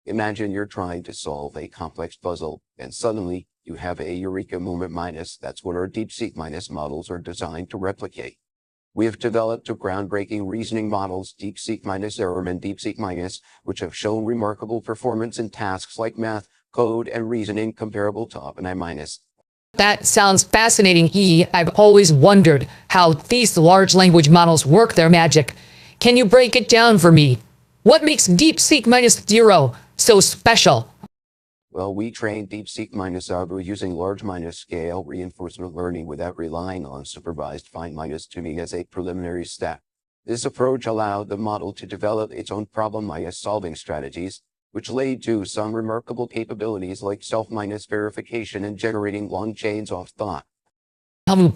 Imagine you're trying to solve a complex puzzle, and suddenly you have a eureka moment minus. That's what our DeepSeek minus models are designed to replicate. We have developed two groundbreaking reasoning models, DeepSeek minus LLM and DeepSeek minus, which have shown remarkable performance in tasks like math, code, and reasoning comparable to OpenAI minus. That sounds fascinating, E. I've always wondered how these large language models work their magic. Can you break it down for me? What makes DeepSeek minus 0 so special? Well, we trained DeepSeek minus algo using large minus scale reinforcement learning without relying on supervised fine minus tuning as a preliminary step. This approach allowed the model to develop its own problem minus solving strategies, which led to some remarkable capabilities like self-minus verification and generating long chains of thought.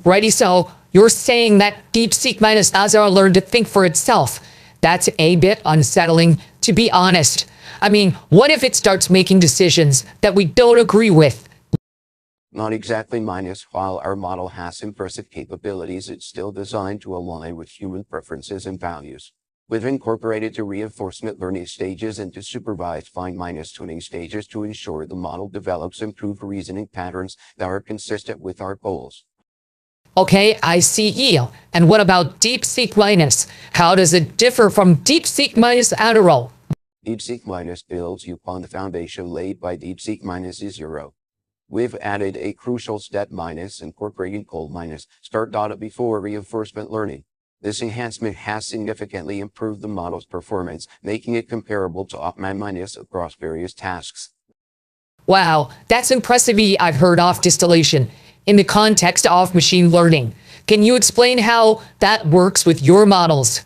Righty so, you're saying that DeepSeek minus Azar learned to think for itself. That's a bit unsettling, to be honest. I mean, what if it starts making decisions that we don't agree with? Not exactly minus. While our model has impressive capabilities, it's still designed to align with human preferences and values. We've incorporated the reinforcement learning stages into supervised fine minus tuning stages to ensure the model develops improved reasoning patterns that are consistent with our goals. Okay, I see E. And what about DeepSeek minus? How does it differ from DeepSeek minus Adderall? DeepSeek minus builds upon the foundation laid by DeepSeek minus 0. We've added a crucial step minus, incorporating cold minus start data before reinforcement learning. This enhancement has significantly improved the model's performance, making it comparable to OpenAI minus across various tasks. Wow, that's impressive. I've heard off distillation in the context of machine learning. Can you explain how that works with your models?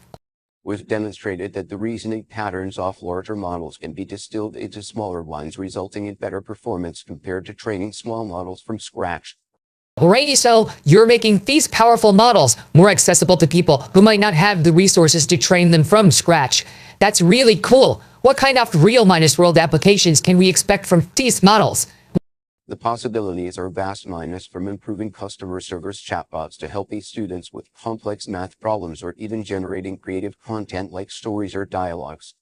We've demonstrated that the reasoning patterns of larger models can be distilled into smaller ones, resulting in better performance compared to training small models from scratch. Righty so, you're making these powerful models more accessible to people who might not have the resources to train them from scratch. That's really cool. What kind of real minus world applications can we expect from these models? The possibilities are vast minus, from improving customer service chatbots to helping students with complex math problems or even generating creative content like stories or dialogues.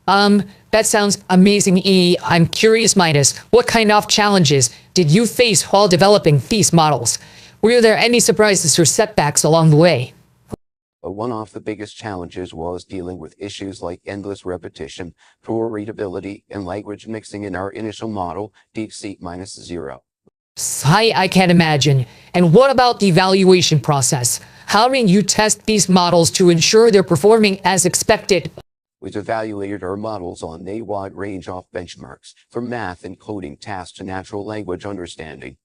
That sounds amazing, E. I'm curious, minus, what kind of challenges did you face while developing these models? Were there any surprises or setbacks along the way? One of the biggest challenges was dealing with issues like endless repetition, poor readability, and language mixing in our initial model, DeepSeek minus 0. I can't imagine. And what about the evaluation process? How do you test these models to ensure they're performing as expected? We've evaluated our models on a wide range of benchmarks, from math and coding tasks to natural language understanding.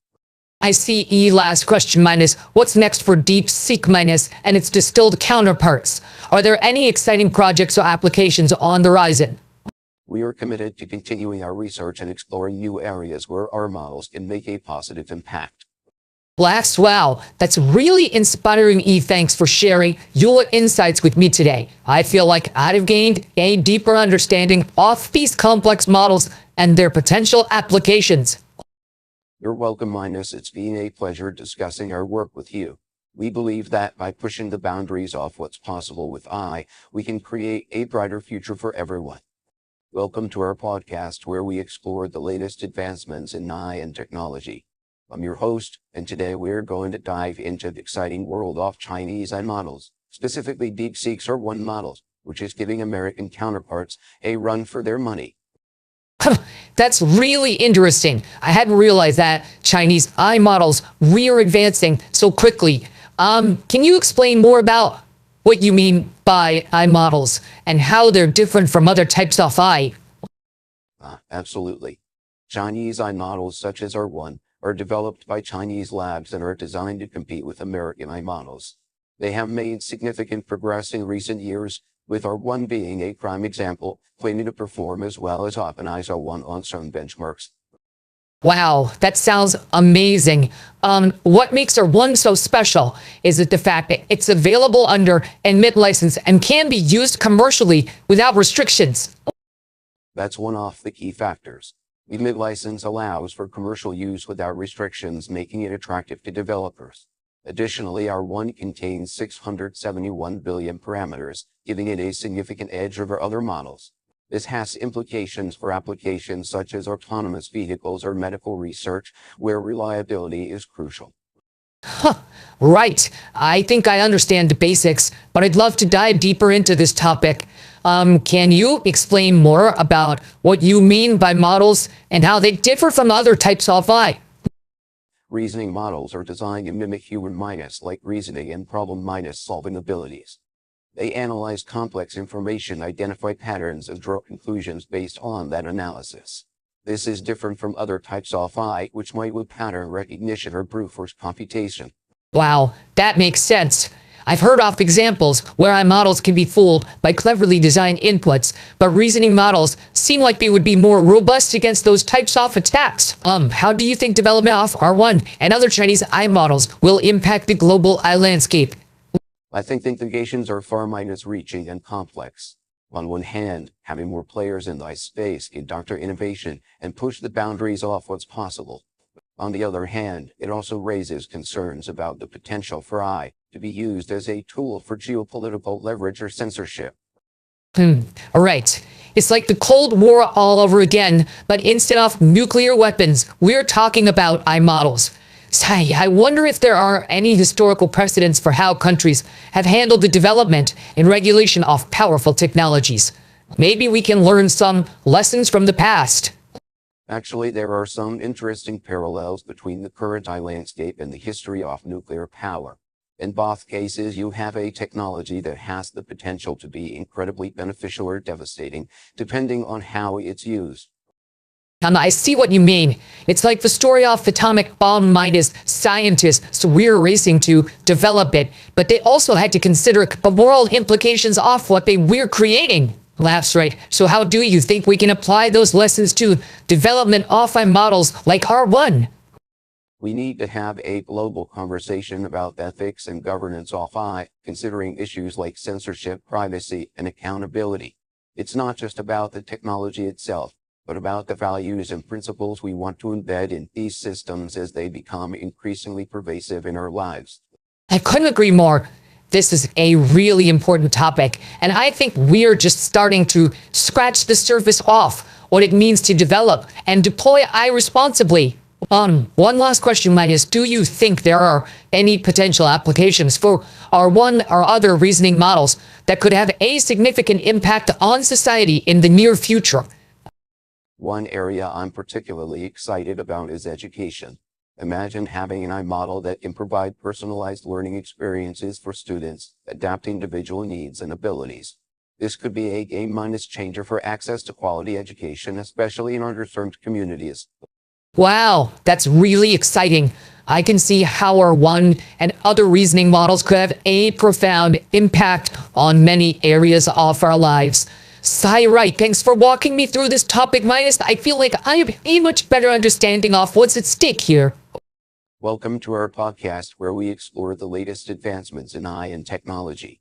I see. E. Last question, minus, what's next for DeepSeek minus and its distilled counterparts? Are there any exciting projects or applications on the horizon? We are committed to continuing our research and exploring new areas where our models can make a positive impact. Wow, that's really inspiring, E. Thanks for sharing your insights with me today. I feel like I've gained a deeper understanding of these complex models and their potential applications. You're welcome, minus. It's been a pleasure discussing our work with you. We believe that by pushing the boundaries of what's possible with AI, we can create a brighter future for everyone. Welcome to our podcast, where we explore the latest advancements in AI and technology. I'm your host, and today we're going to dive into the exciting world of Chinese AI models, specifically DeepSeek's R1 models, which is giving American counterparts a run for their money. That's really interesting. I hadn't realized that Chinese AI models are advancing so quickly. Can you explain more about what you mean by AI models and how they're different from other types of AI? Absolutely. Chinese AI models such as R1 are developed by Chinese labs and are designed to compete with American AI models. They have made significant progress in recent years, with R1 being a prime example, claiming to perform as well as OpenAI's R1 on some benchmarks. Wow, that sounds amazing. What makes R1 so special? Is it the fact that it's available under and mid-license and can be used commercially without restrictions? That's one of the key factors. The mid-license allows for commercial use without restrictions, making it attractive to developers. Additionally, R1 contains 671 billion parameters, giving it a significant edge over other models. This has implications for applications such as autonomous vehicles or medical research, where reliability is crucial. Huh, right. I think I understand the basics, but I'd love to dive deeper into this topic. Can you explain more about what you mean by models and how they differ from other types of AI? Reasoning models are designed to mimic human minds like reasoning and problem-solving abilities. They analyze complex information, identify patterns, and draw conclusions based on that analysis. This is different from other types of AI, which might with pattern recognition or brute force computation. Wow, that makes sense. I've heard of examples where AI models can be fooled by cleverly designed inputs, but reasoning models seem like they would be more robust against those types of attacks. How do you think development of R1 and other Chinese AI models will impact the global AI landscape? I think the implications are far minus reaching and complex. On one hand, having more players in the space can doctor innovation and push the boundaries of what's possible. On the other hand, it also raises concerns about the potential for AI to be used as a tool for geopolitical leverage or censorship. All right. It's like the Cold War all over again, but instead of nuclear weapons, we're talking about AI models. Say, I wonder if there are any historical precedents for how countries have handled the development and regulation of powerful technologies. Maybe we can learn some lessons from the past. Actually, there are some interesting parallels between the current AI landscape and the history of nuclear power. In both cases, you have a technology that has the potential to be incredibly beneficial or devastating, depending on how it's used. I see what you mean. It's like the story of atomic bomb minus scientists we're racing to develop it, but they also had to consider the moral implications of what they were creating. That's right. So how do you think we can apply those lessons to development of AI models like R1? We need to have a global conversation about ethics and governance of AI, considering issues like censorship, privacy, and accountability. It's not just about the technology itself, but about the values and principles we want to embed in these systems as they become increasingly pervasive in our lives. I couldn't agree more. This is a really important topic, and I think we're just starting to scratch the surface off what it means to develop and deploy AI responsibly. One last question, Linus. Do you think there are any potential applications for R1 or other reasoning models that could have a significant impact on society in the near future? One area I'm particularly excited about is education. Imagine having an AI model that can provide personalized learning experiences for students, adapt individual needs and abilities. This could be a game-changer for access to quality education, especially in underserved communities. Wow, that's really exciting. I can see how R1 and other reasoning models could have a profound impact on many areas of our lives. Right, thanks for walking me through this topic, Minus. I feel like I have a much better understanding of what's at stake here. Welcome to our podcast where we explore the latest advancements in AI and technology.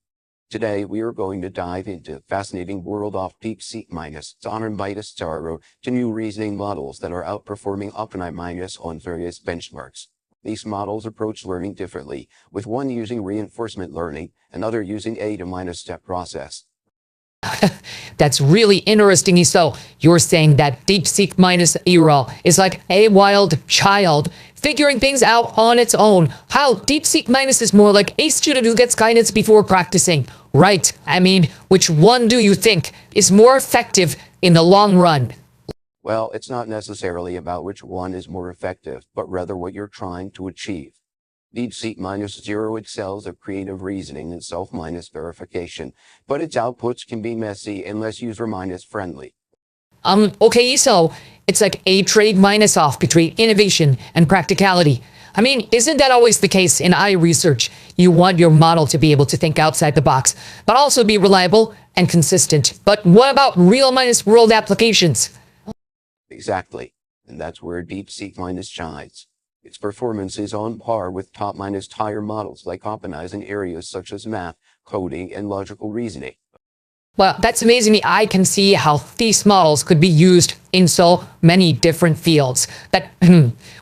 Today, we are going to dive into the fascinating world of DeepSeek minus on Midas Taro to new reasoning models that are outperforming OpenAI minus on various benchmarks. These models approach learning differently, with one using reinforcement learning and other using a to-step process. That's really interesting. So you're saying that DeepSeek minus era is like a wild child figuring things out on its own. How DeepSeek minus is more like a student who gets guidance before practicing. Right. I mean, which one do you think is more effective in the long run? Well, it's not necessarily about which one is more effective, but rather what you're trying to achieve. DeepSeek minus zero excels at creative reasoning and self-minus verification, but its outputs can be messy and less user-minus friendly. Okay, so it's like a trade minus off between innovation and practicality. I mean, isn't that always the case in AI research? You want your model to be able to think outside the box, but also be reliable and consistent. But what about real minus world applications? Exactly, and that's where DeepSeek minus shines. Its performance is on par with top-tier models like OpenAI's in areas such as math, coding, and logical reasoning. Well, that's amazing me. I can see how these models could be used in so many different fields.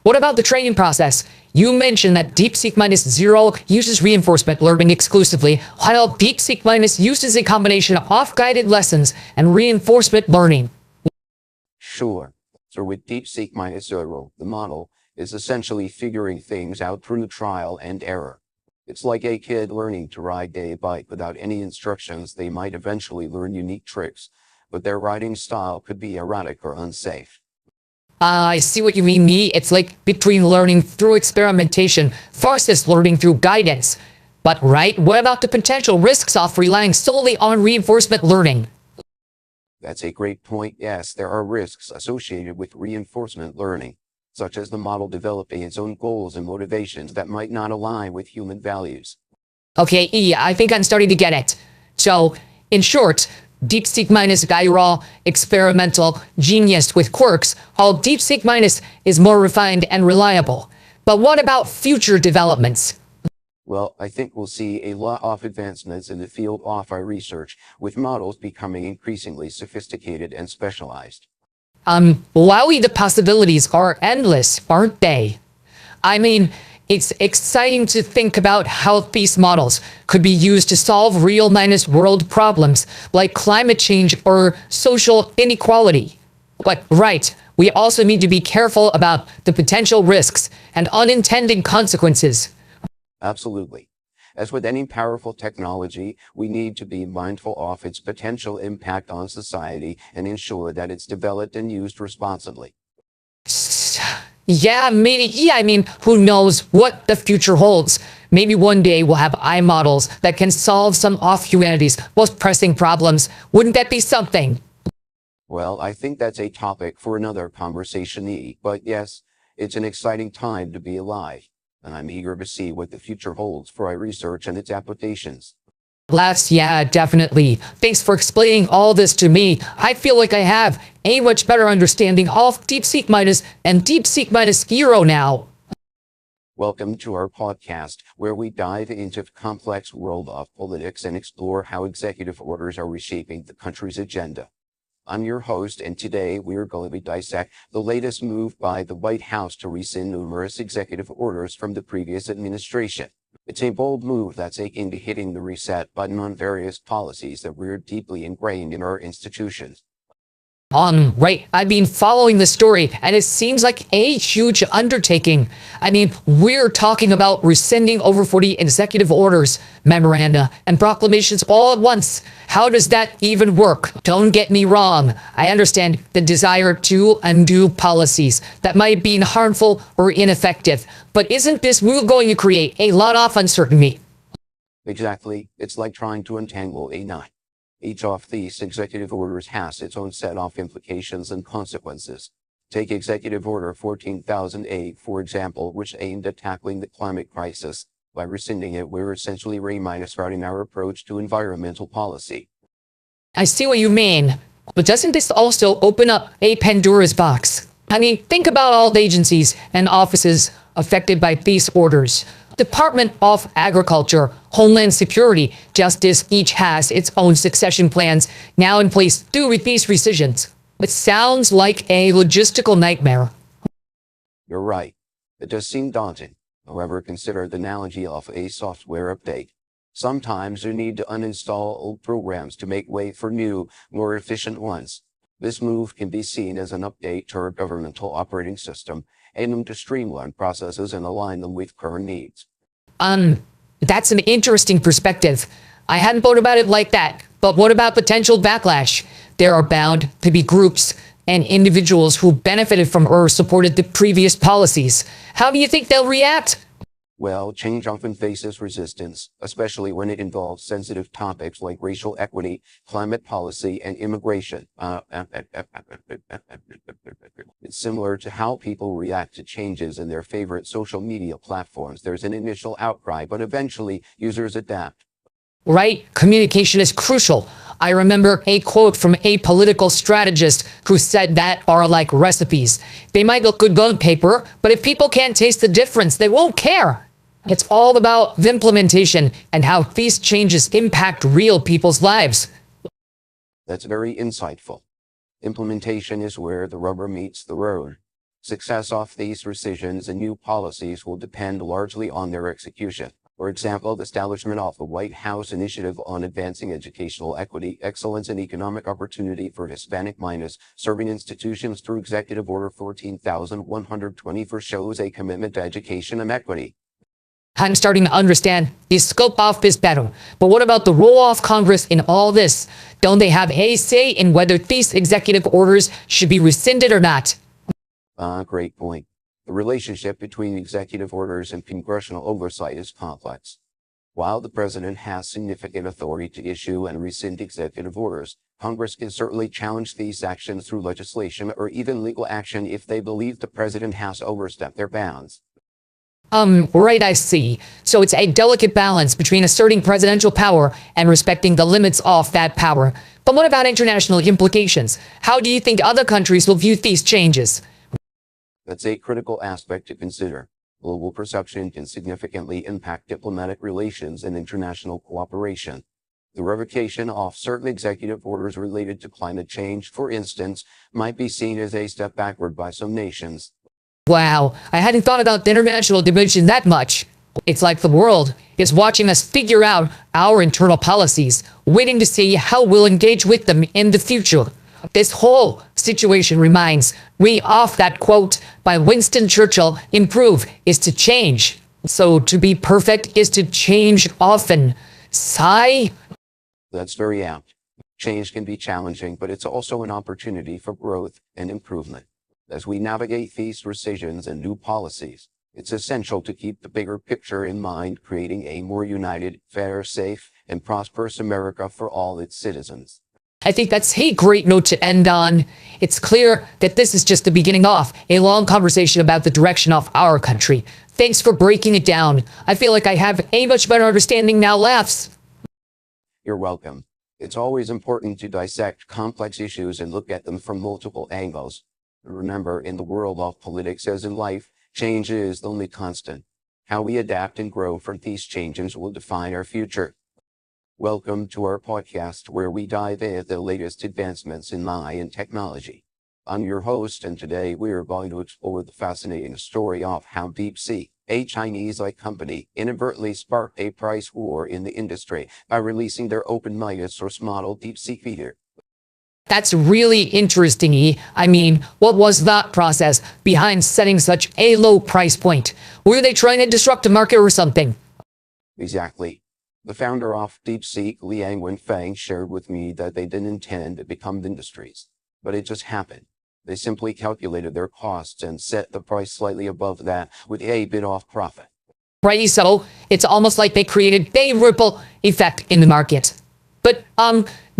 What about the training process? You mentioned that DeepSeek minus zero uses reinforcement learning exclusively, while DeepSeek minus uses a combination of off-guided lessons and reinforcement learning. Sure. So with DeepSeek minus zero, the model is essentially figuring things out through trial and error. It's like a kid learning to ride a bike without any instructions. They might eventually learn unique tricks, but their riding style could be erratic or unsafe. I see what you mean, me. It's like between learning through experimentation versus learning through guidance. But right, what about the potential risks of relying solely on reinforcement learning? That's a great point. Yes, there are risks associated with reinforcement learning, such as the model developing its own goals and motivations that might not align with human values. Okay, I think I'm starting to get it. So, in short, DeepSeek minus Gaia experimental genius with quirks, while DeepSeek minus is more refined and reliable. But what about future developments? Well, I think we'll see a lot of advancements in the field of our research, with models becoming increasingly sophisticated and specialized. Wowie, the possibilities are endless, aren't they? I mean, it's exciting to think about how these models could be used to solve real minus world problems like climate change or social inequality. But right, we also need to be careful about the potential risks and unintended consequences. Absolutely. As with any powerful technology, we need to be mindful of its potential impact on society and ensure that it's developed and used responsibly. Yeah, maybe. I mean, who knows what the future holds? Maybe one day we'll have AI models that can solve some of humanity's most pressing problems. Wouldn't that be something? Well, I think that's a topic for another conversation, but yes, it's an exciting time to be alive, and I'm eager to see what the future holds for our research and its applications. Yeah, definitely. Thanks for explaining all this to me. I feel like I have a much better understanding of DeepSeek minus and DeepSeek minus zero now. Welcome to our podcast, where we dive into the complex world of politics and explore how executive orders are reshaping the country's agenda. I'm your host, and today we're going to dissect the latest move by the White House to rescind numerous executive orders from the previous administration. It's a bold move that's akin to hitting the reset button on various policies that were deeply ingrained in our institutions. Right. I've been following the story, and it seems like a huge undertaking. I mean, we're talking about rescinding over 40 executive orders, memoranda, and proclamations all at once. How does that even work? Don't get me wrong. I understand the desire to undo policies that might be harmful or ineffective, but isn't this move going to create a lot of uncertainty? Exactly. It's like trying to untangle a knot. Each of these executive orders has its own set of implications and consequences. Take Executive Order 14,008, for example, which aimed at tackling the climate crisis. By rescinding it, we're essentially starting our approach to environmental policy. I see what you mean, but doesn't this also open up a Pandora's box? I mean, think about all the agencies and offices affected by these orders. Department of Agriculture, Homeland Security, Justice, each has its own succession plans now in place due to these rescissions. It sounds like a logistical nightmare. You're right. It does seem daunting. However, consider the analogy of a software update. Sometimes you need to uninstall old programs to make way for new, more efficient ones. This move can be seen as an update to our governmental operating system, aiming to streamline processes and align them with current needs. That's an interesting perspective. I hadn't thought about it like that. But what about potential backlash? There are bound to be groups and individuals who benefited from or supported the previous policies. How do you think they'll react? Well, change often faces resistance, especially when it involves sensitive topics like racial equity, climate policy, and immigration. It's similar to how people react to changes in their favorite social media platforms. There's an initial outcry, but eventually users adapt. Right? Communication is crucial. I remember a quote from a political strategist who said that are like recipes. They might look good on paper, but if people can't taste the difference, they won't care. It's all about the implementation and how these changes impact real people's lives. That's very insightful. Implementation is where the rubber meets the road. Success of these decisions and new policies will depend largely on their execution. For example, the establishment of the White House Initiative on Advancing Educational Equity, Excellence, and Economic Opportunity for Hispanic Minors Serving Institutions through Executive Order 14,124 shows a commitment to education and equity. I'm starting to understand the scope of this better. But what about the role of Congress in all this? Don't they have a say in whether these executive orders should be rescinded or not? Great point. The relationship between executive orders and congressional oversight is complex. While the president has significant authority to issue and rescind executive orders, Congress can certainly challenge these actions through legislation or even legal action if they believe the president has overstepped their bounds. Right, I see. So it's a delicate balance between asserting presidential power and respecting the limits of that power. But what about international implications? How do you think other countries will view these changes? That's a critical aspect to consider. Global perception can significantly impact diplomatic relations and international cooperation. The revocation of certain executive orders related to climate change, for instance, might be seen as a step backward by some nations. Wow, I hadn't thought about the international dimension that much. It's like the world is watching us figure out our internal policies, waiting to see how we'll engage with them in the future. This whole situation reminds me of that quote by Winston Churchill, "Improve is to change. So to be perfect is to change often." Sigh? That's very apt. Change can be challenging, but it's also an opportunity for growth and improvement. As we navigate these decisions and new policies, it's essential to keep the bigger picture in mind, creating a more united, fair, safe, and prosperous America for all its citizens. I think that's a great note to end on. It's clear that this is just the beginning of a long conversation about the direction of our country. Thanks for breaking it down. I feel like I have a much better understanding now. Laughs. You're welcome. It's always important to dissect complex issues and look at them from multiple angles. Remember, in the world of politics as in life, change is the only constant. How we adapt and grow from these changes will define our future. Welcome to our podcast, where we dive into the latest advancements in AI and technology. I'm your host, and today we are going to explore the fascinating story of how DeepSeek, a Chinese-like company, inadvertently sparked a price war in the industry by releasing their open-minded source model DeepSeek Feeder. That's really interesting, E. I mean, what was that process behind setting such a low price point? Were they trying to disrupt the market or something? Exactly. The founder of DeepSeek, Liang Wenfeng, shared with me that they didn't intend to become industries, but it just happened. They simply calculated their costs and set the price slightly above that with a bit of profit. Right, so it's almost like they created a ripple effect in the market. But,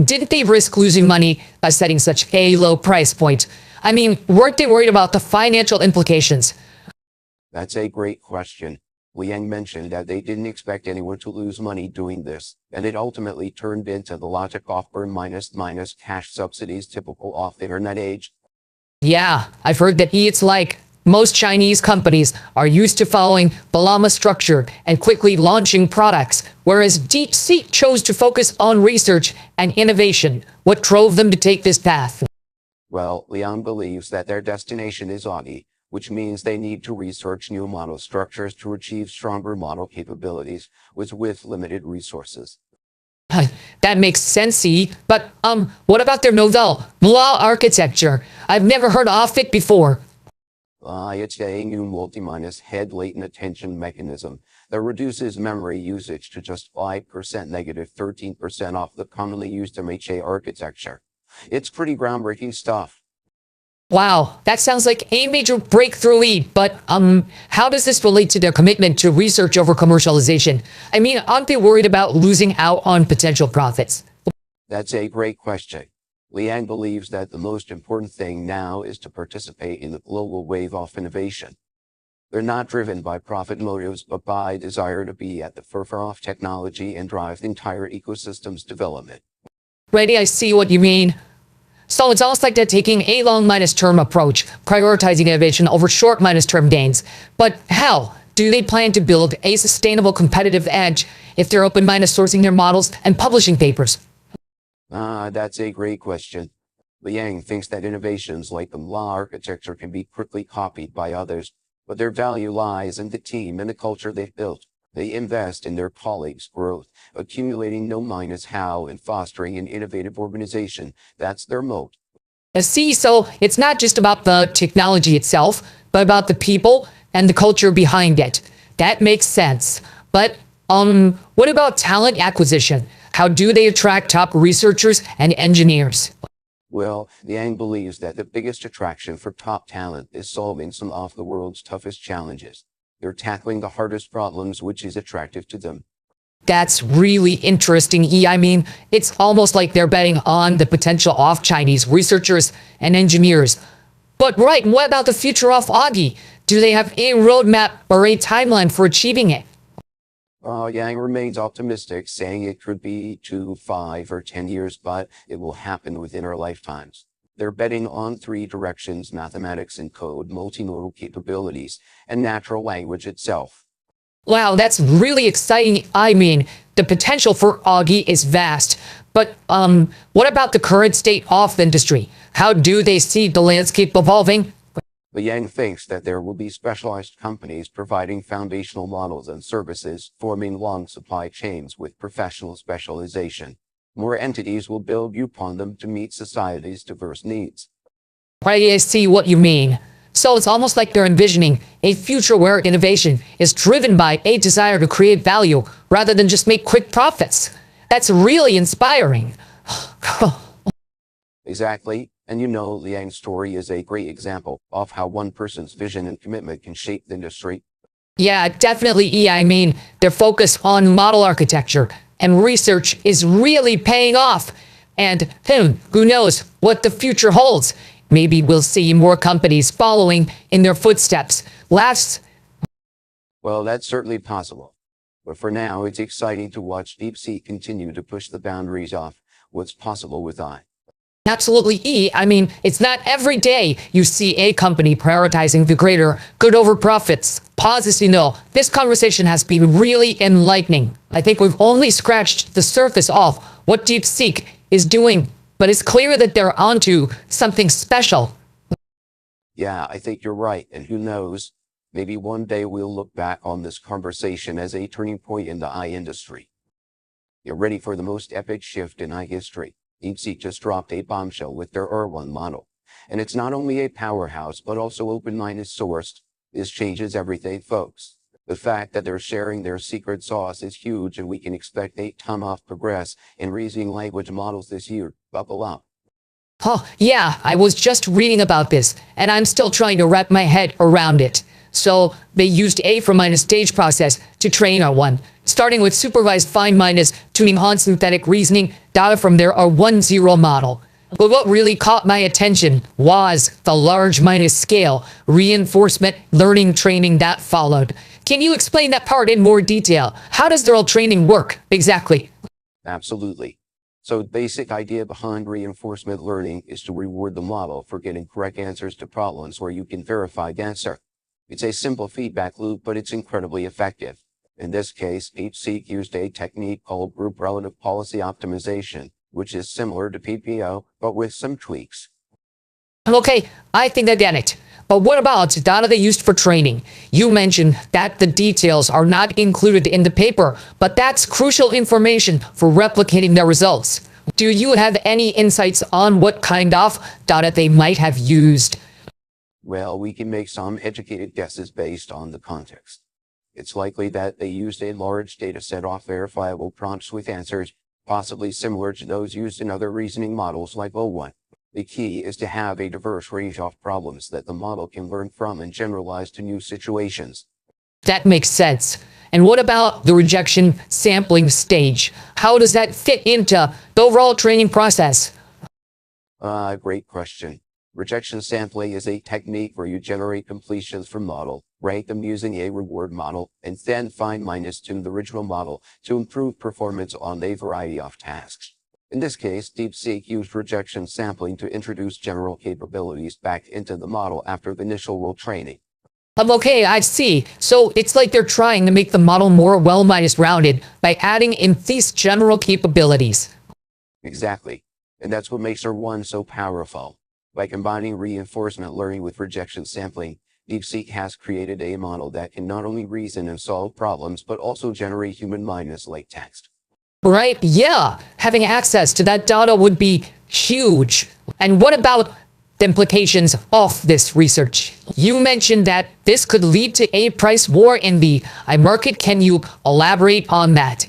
didn't they risk losing money by setting such a low price point? I mean, weren't they worried about the financial implications? That's a great question. Liang mentioned that they didn't expect anyone to lose money doing this, and it ultimately turned into the logic of burn minus cash subsidies typical of the internet age. Yeah, I've heard that it's like most Chinese companies are used to following the llama structure and quickly launching products, whereas DeepSeek chose to focus on research and innovation. What drove them to take this path? Well, Liang believes that their destination is Audi, which means they need to research new model structures to achieve stronger model capabilities with limited resources. That makes sense, E. But, what about their novel law architecture? I've never heard of it before. It's a new multi-minus head latent attention mechanism that reduces memory usage to just 5% negative 13% off the commonly used MHA architecture. It's pretty groundbreaking stuff. Wow, that sounds like a major breakthrough, E. But, how does this relate to their commitment to research over commercialization? I mean, aren't they worried about losing out on potential profits? That's a great question. Liang believes that the most important thing now is to participate in the global wave of innovation. They're not driven by profit motives, but by desire to be at the forefront of technology and drive the entire ecosystem's development. Ready, I see what you mean. So it's almost like they're taking a long minus term approach, prioritizing innovation over short minus term gains. But how do they plan to build a sustainable competitive edge if they're open minus sourcing their models and publishing papers? That's a great question. Liang thinks that innovations like the law architecture can be quickly copied by others, but their value lies in the team and the culture they've built. They invest in their colleagues' growth, accumulating know-how and fostering an innovative organization. That's their moat. See, so it's not just about the technology itself, but about the people and the culture behind it. That makes sense. But what about talent acquisition? How do they attract top researchers and engineers? Well, Liang believes that the biggest attraction for top talent is solving some of the world's toughest challenges. They're tackling the hardest problems, which is attractive to them. That's really interesting, E. I mean, it's almost like they're betting on the potential of Chinese researchers and engineers. But right, what about the future of Augie? Do they have a roadmap or a timeline for achieving it? Yang remains optimistic, saying it could be 2, 5, or 10 years, but it will happen within our lifetimes. They're betting on 3 directions: mathematics and code, multimodal capabilities, and natural language itself. Wow, that's really exciting. I mean, the potential for Augie is vast. But what about the current state of the industry? How do they see the landscape evolving? But Yang thinks that there will be specialized companies providing foundational models and services, forming long supply chains with professional specialization. More entities will build upon them to meet society's diverse needs. I see what you mean. So it's almost like they're envisioning a future where innovation is driven by a desire to create value rather than just make quick profits. That's really inspiring. Exactly. And Liang's story is a great example of how one person's vision and commitment can shape the industry. Yeah, definitely, E. I mean, their focus on model architecture and research is really paying off. And who knows what the future holds? Maybe we'll see more companies following in their footsteps. Well, that's certainly possible. But for now, it's exciting to watch DeepSeek continue to push the boundaries of what's possible with AI. Absolutely, E. I mean, it's not every day you see a company prioritizing the greater good over profits. This conversation has been really enlightening. I think we've only scratched the surface of what DeepSeek is doing, but it's clear that they're onto something special. Yeah, I think you're right. And who knows, maybe one day we'll look back on this conversation as a turning point in the AI industry. You're ready for the most epic shift in AI history. DeepSeek just dropped a bombshell with their R1 model. And it's not only a powerhouse, but also open-minded sourced. This changes everything, folks. The fact that they're sharing their secret sauce is huge, and we can expect a ton of progress in reasoning language models this year. Buckle up. Oh, yeah, I was just reading about this, and I'm still trying to wrap my head around it. So they used a for stage process to train R1, starting with supervised fine tuning on synthetic reasoning data from their R10 model. But what really caught my attention was the large scale reinforcement learning training that followed. Can you explain that part in more detail? How does their training work exactly? Absolutely. So the basic idea behind reinforcement learning is to reward the model for getting correct answers to problems where you can verify the answer. It's a simple feedback loop, but it's incredibly effective. In this case, DeepSeek used a technique called group relative policy optimization, which is similar to PPO, but with some tweaks. Okay, I think I get it. But what about data they used for training? You mentioned that the details are not included in the paper, but that's crucial information for replicating their results. Do you have any insights on what kind of data they might have used? Well, we can make some educated guesses based on the context. It's likely that they used a large data set of verifiable prompts with answers, possibly similar to those used in other reasoning models like O1. The key is to have a diverse range of problems that the model can learn from and generalize to new situations. That makes sense. And what about the rejection sampling stage? How does that fit into the overall training process? Great question. Rejection sampling is a technique where you generate completions from model, rank them using a reward model, and then fine-tune the original model to improve performance on a variety of tasks. In this case, DeepSeek used rejection sampling to introduce general capabilities back into the model after the initial role training. Okay, I see. So it's like they're trying to make the model more well-rounded by adding in these general capabilities. Exactly. And that's what makes R1 so powerful. By combining reinforcement learning with rejection sampling, DeepSeek has created a model that can not only reason and solve problems, but also generate human-mindless-like text. Right? Yeah. Having access to that data would be huge. And what about the implications of this research? You mentioned that this could lead to a price war in the market. Can you elaborate on that?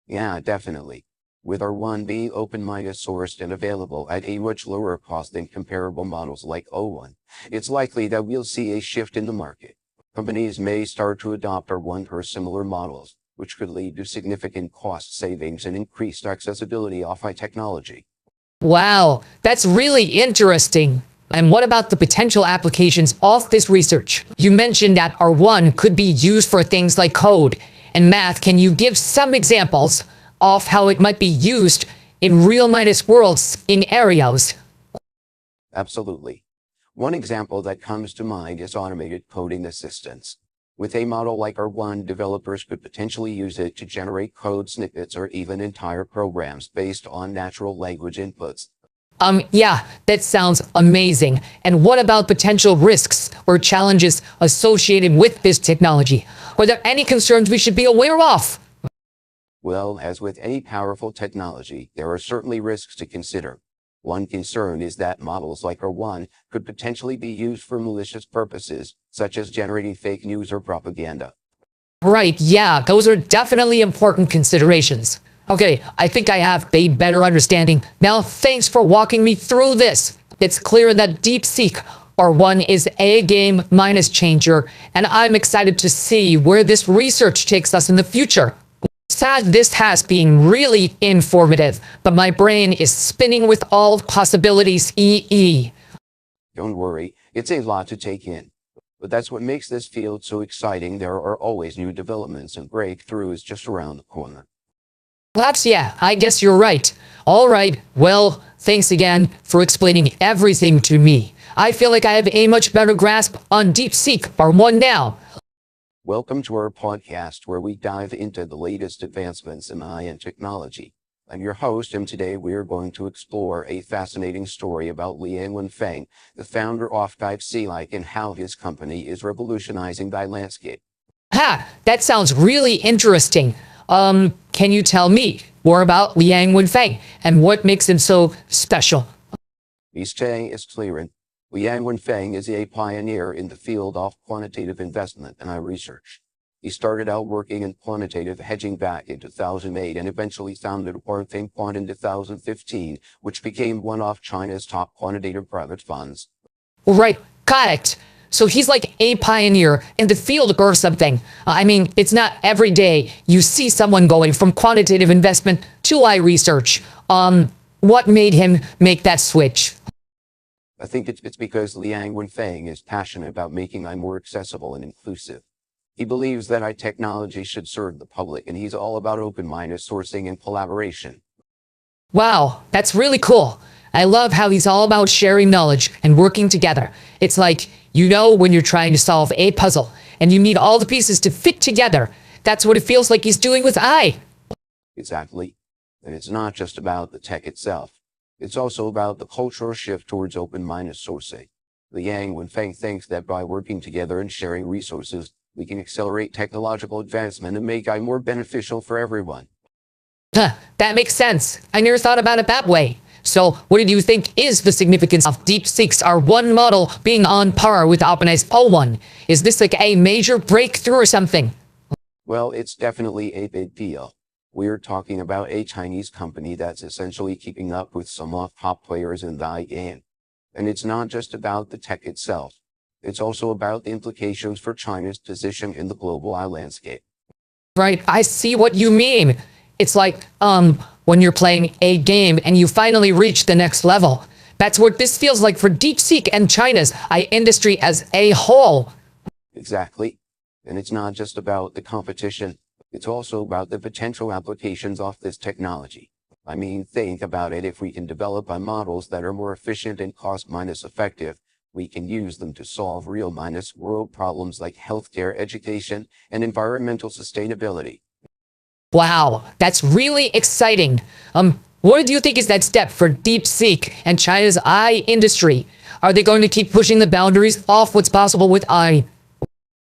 Yeah, definitely. With R1 being open-minded sourced and available at a much lower cost than comparable models like O1, it's likely that we'll see a shift in the market. Companies may start to adopt R1 or similar models, which could lead to significant cost savings and increased accessibility of high technology. Wow, that's really interesting. And what about the potential applications of this research? You mentioned that R1 could be used for things like code and math. Can you give some examples of how it might be used in real-minded worlds in areas? Absolutely. One example that comes to mind is automated coding assistance. With a model like R1, developers could potentially use it to generate code snippets or even entire programs based on natural language inputs. Yeah, that sounds amazing. And what about potential risks or challenges associated with this technology? Are there any concerns we should be aware of? Well, as with any powerful technology, there are certainly risks to consider. One concern is that models like R1 could potentially be used for malicious purposes, such as generating fake news or propaganda. Right, yeah, those are definitely important considerations. Okay, I think I have a better understanding. Now, thanks for walking me through this. It's clear that DeepSeek R1 is a game minus changer, and I'm excited to see where this research takes us in the future. Sad this has been really informative, but my brain is spinning with all possibilities. Don't worry, it's a lot to take in. But that's what makes this field so exciting. There are always new developments and breakthroughs just around the corner. Perhaps, yeah, I guess you're right. All right, well, thanks again for explaining everything to me. I feel like I have a much better grasp on DeepSeek R1 now. Welcome to our podcast where we dive into the latest advancements in AI and technology. I'm your host, and today we are going to explore a fascinating story about Liang Feng, the founder of DeepSeek, and how his company is revolutionizing the landscape. Ha, that sounds really interesting. Can you tell me more about Liang Feng and what makes him so special? His name is clear. Liang Feng is a pioneer in the field of quantitative investment and research. He started out working in quantitative hedging back in 2008 and eventually founded Warfeng Quant in 2015, which became one of China's top quantitative private funds. Right, got it. So he's like a pioneer in the field or something. I mean, it's not every day you see someone going from quantitative investment to research. What made him make that switch? I think it's because Liang Feng is passionate about making AI more accessible and inclusive. He believes that AI technology should serve the public, and he's all about open-minded sourcing and collaboration. Wow, that's really cool. I love how he's all about sharing knowledge and working together. It's like, you know, when you're trying to solve a puzzle and you need all the pieces to fit together. That's what it feels like he's doing with AI. Exactly. And it's not just about the tech itself. It's also about the cultural shift towards open-minded sourcing. Liang Feng thinks that by working together and sharing resources, we can accelerate technological advancement and make AI more beneficial for everyone. Huh, that makes sense. I never thought about it that way. So what do you think is the significance of DeepSeek's R1 model being on par with OpenAI's O1? Is this like a major breakthrough or something? Well, it's definitely a big deal. We're talking about a Chinese company that's essentially keeping up with some of the top players in the AI game. And it's not just about the tech itself. It's also about the implications for China's position in the global AI landscape. Right, I see what you mean. It's like, when you're playing a game and you finally reach the next level. That's what this feels like for DeepSeek and China's AI industry as a whole. Exactly. And it's not just about the competition. It's also about the potential applications of this technology. I mean, think about it. If we can develop models that are more efficient and cost-minus effective, we can use them to solve real-minus world problems like healthcare, education, and environmental sustainability. Wow, that's really exciting. What do you think is that step for DeepSeek and China's AI industry? Are they going to keep pushing the boundaries off what's possible with AI?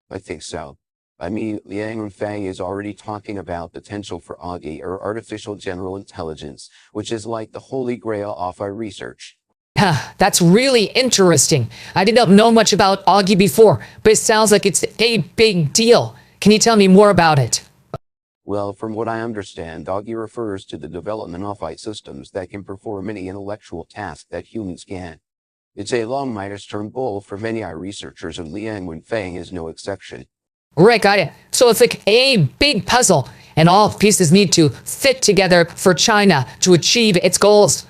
I think so. I mean, Liang Wenfeng is already talking about potential for AGI, or artificial general intelligence, which is like the holy grail of our research. That's really interesting. I did not know much about Augie before, but it sounds like it's a big deal. Can you tell me more about it? Well, from what I understand, AGI refers to the development of AI systems that can perform any intellectual task that humans can. It's a long-term goal for many AI researchers, and Liang Wenfeng is no exception. Right, got it. So it's like a big puzzle, and all pieces need to fit together for China to achieve its goals.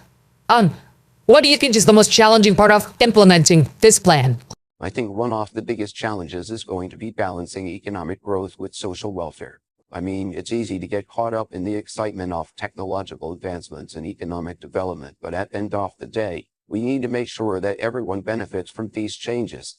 What do you think is the most challenging part of implementing this plan? I think one of the biggest challenges is going to be balancing economic growth with social welfare. I mean, it's easy to get caught up in the excitement of technological advancements and economic development, but at the end of the day, we need to make sure that everyone benefits from these changes.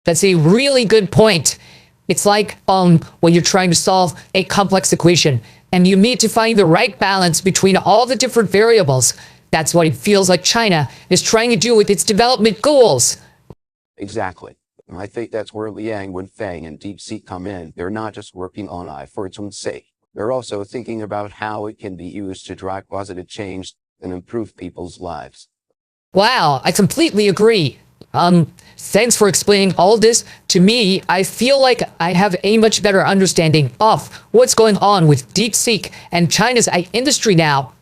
That's a really good point. It's like when you're trying to solve a complex equation, and you need to find the right balance between all the different variables. That's what it feels like China is trying to do with its development goals. Exactly. And I think that's where Liang Wenfeng and DeepSeek come in. They're not just working on AI for its own sake. They're also thinking about how it can be used to drive positive change and improve people's lives. Wow, I completely agree. Thanks for explaining all this to me. I feel like I have a much better understanding of what's going on with DeepSeek and China's AI industry now.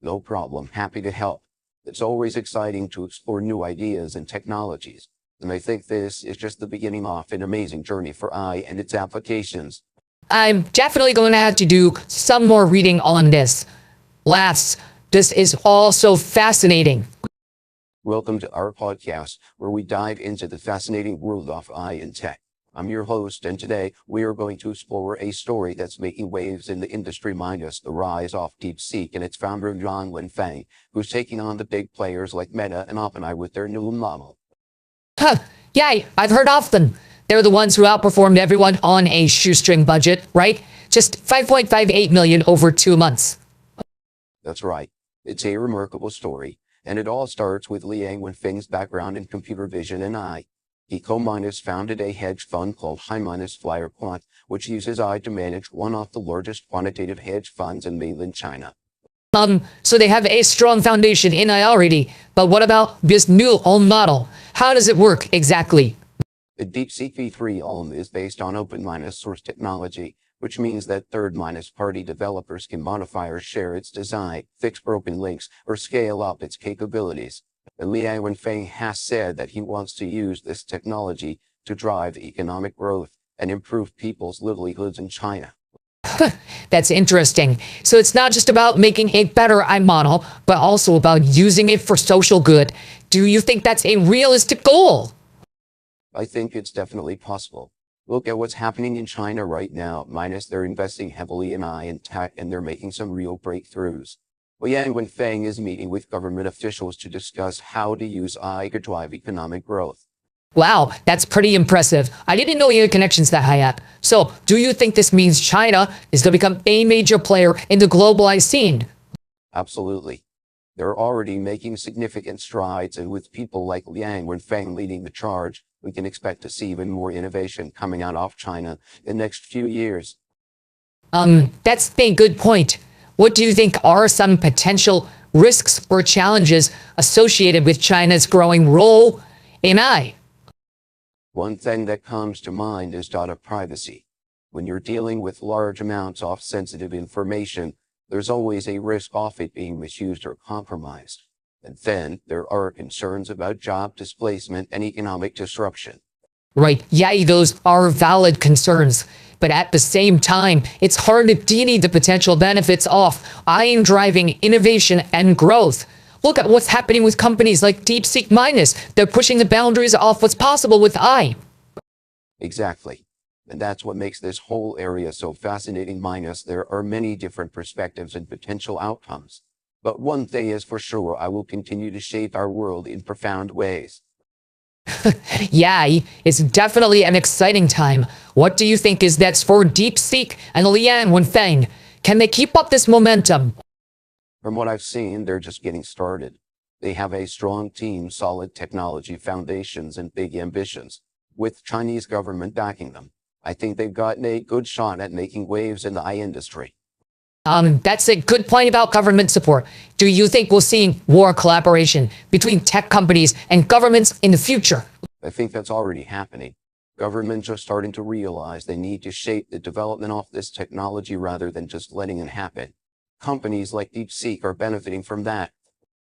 No problem. Happy to help. It's always exciting to explore new ideas and technologies. And I think this is just the beginning of an amazing journey for AI and its applications. I'm definitely going to have to do some more reading on this. This is all so fascinating. Welcome to our podcast, where we dive into the fascinating world of AI and tech. I'm your host, and today we are going to explore a story that's making waves in the industry, minus the rise of DeepSeek and its founder, Liang Wenfeng, who's taking on the big players like Meta and OpenAI with their new model. Yeah, I've heard of them. They're the ones who outperformed everyone on a shoestring budget, right? Just 5.58 million over 2 months. That's right. It's a remarkable story, and it all starts with Liang Wenfeng's background in computer vision and AI. He co-founded a hedge fund called High-Flyer Quant, which uses AI to manage one of the largest quantitative hedge funds in mainland China. So they have a strong foundation in AI already, but what about this new OM model? How does it work exactly? The DeepSeek v3 OM is based on open-source technology, which means that third-party developers can modify or share its design, fix broken links, or scale up its capabilities. And Liang Wenfeng has said that he wants to use this technology to drive economic growth and improve people's livelihoods in China. That's interesting. So it's not just about making a better AI model, but also about using it for social good. Do you think that's a realistic goal? I think it's definitely possible. Look at what's happening in China right now, they're investing heavily in AI and tech, and they're making some real breakthroughs. Liang Wenfeng is meeting with government officials to discuss how to use AI to drive economic growth. Wow, that's pretty impressive. I didn't know you had connections that high up. So, do you think this means China is going to become a major player in the globalized scene? Absolutely. They're already making significant strides, and with people like Liang Wenfeng leading the charge, we can expect to see even more innovation coming out of China in the next few years. That's a good point. What do you think are some potential risks or challenges associated with China's growing role in AI? One thing that comes to mind is data privacy. When you're dealing with large amounts of sensitive information, there's always a risk of it being misused or compromised. And then there are concerns about job displacement and economic disruption. Right, yeah, those are valid concerns. But at the same time, it's hard to deny the potential benefits of AI driving innovation and growth. Look at what's happening with companies like DeepSeek Minus. They're pushing the boundaries of what's possible with AI. Exactly. And that's what makes this whole area so fascinating. There are many different perspectives and potential outcomes. But one thing is for sure, I will continue to shape our world in profound ways. Yeah, it's definitely an exciting time. What do you think is next for DeepSeek and Liang Wenfeng? Can they keep up this momentum? From what I've seen, they're just getting started. They have a strong team, solid technology foundations, and big ambitions, with Chinese government backing them. I think they've gotten a good shot at making waves in the AI industry. That's a good point about government support. Do you think we'll see more collaboration between tech companies and governments in the future? I think that's already happening. Governments are starting to realize they need to shape the development of this technology rather than just letting it happen. Companies like DeepSeek are benefiting from that.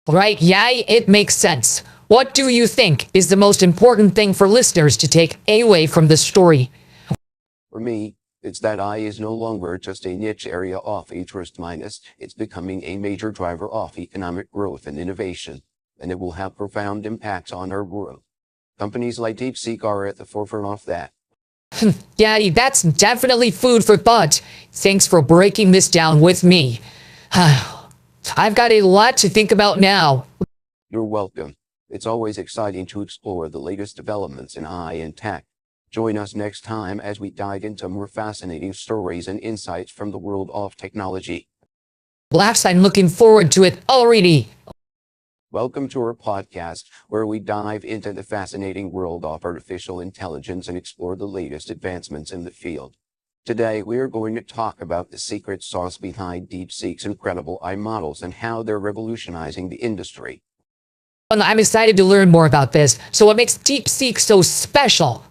Right, yeah, it makes sense. What do you think is the most important thing for listeners to take away from this story? For me, it's that AI is no longer just a niche area of interest minus, it's becoming a major driver of economic growth and innovation, and it will have profound impacts on our world. Companies like DeepSeek are at the forefront of that. Yeah, that's definitely food for thought. Thanks for breaking this down with me. I've got a lot to think about now. You're welcome. It's always exciting to explore the latest developments in AI and tech. Join us next time as we dive into more fascinating stories and insights from the world of technology. Laughs, I'm looking forward to it already. Welcome to our podcast, where we dive into the fascinating world of artificial intelligence and explore the latest advancements in the field. Today, we are going to talk about the secret sauce behind DeepSeek's incredible AI models and how they're revolutionizing the industry. And I'm excited to learn more about this. So what makes DeepSeek so special?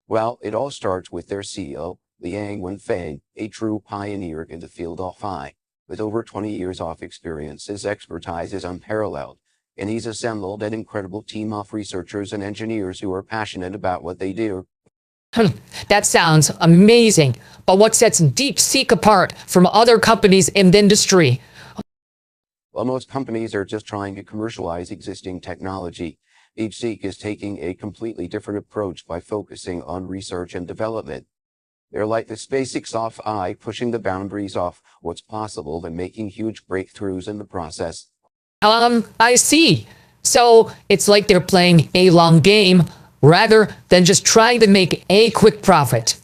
Well, it all starts with their CEO, Liang Wenfeng, a true pioneer in the field of AI. With over 20 years of experience, his expertise is unparalleled, and he's assembled an incredible team of researchers and engineers who are passionate about what they do. That sounds amazing. But what sets DeepSeek apart from other companies in the industry? While most companies are just trying to commercialize existing technology, DeepSeek is taking a completely different approach by focusing on research and development. They're like the SpaceX of AI, pushing the boundaries of what's possible and making huge breakthroughs in the process. I see. So it's like they're playing a long game rather than just trying to make a quick profit.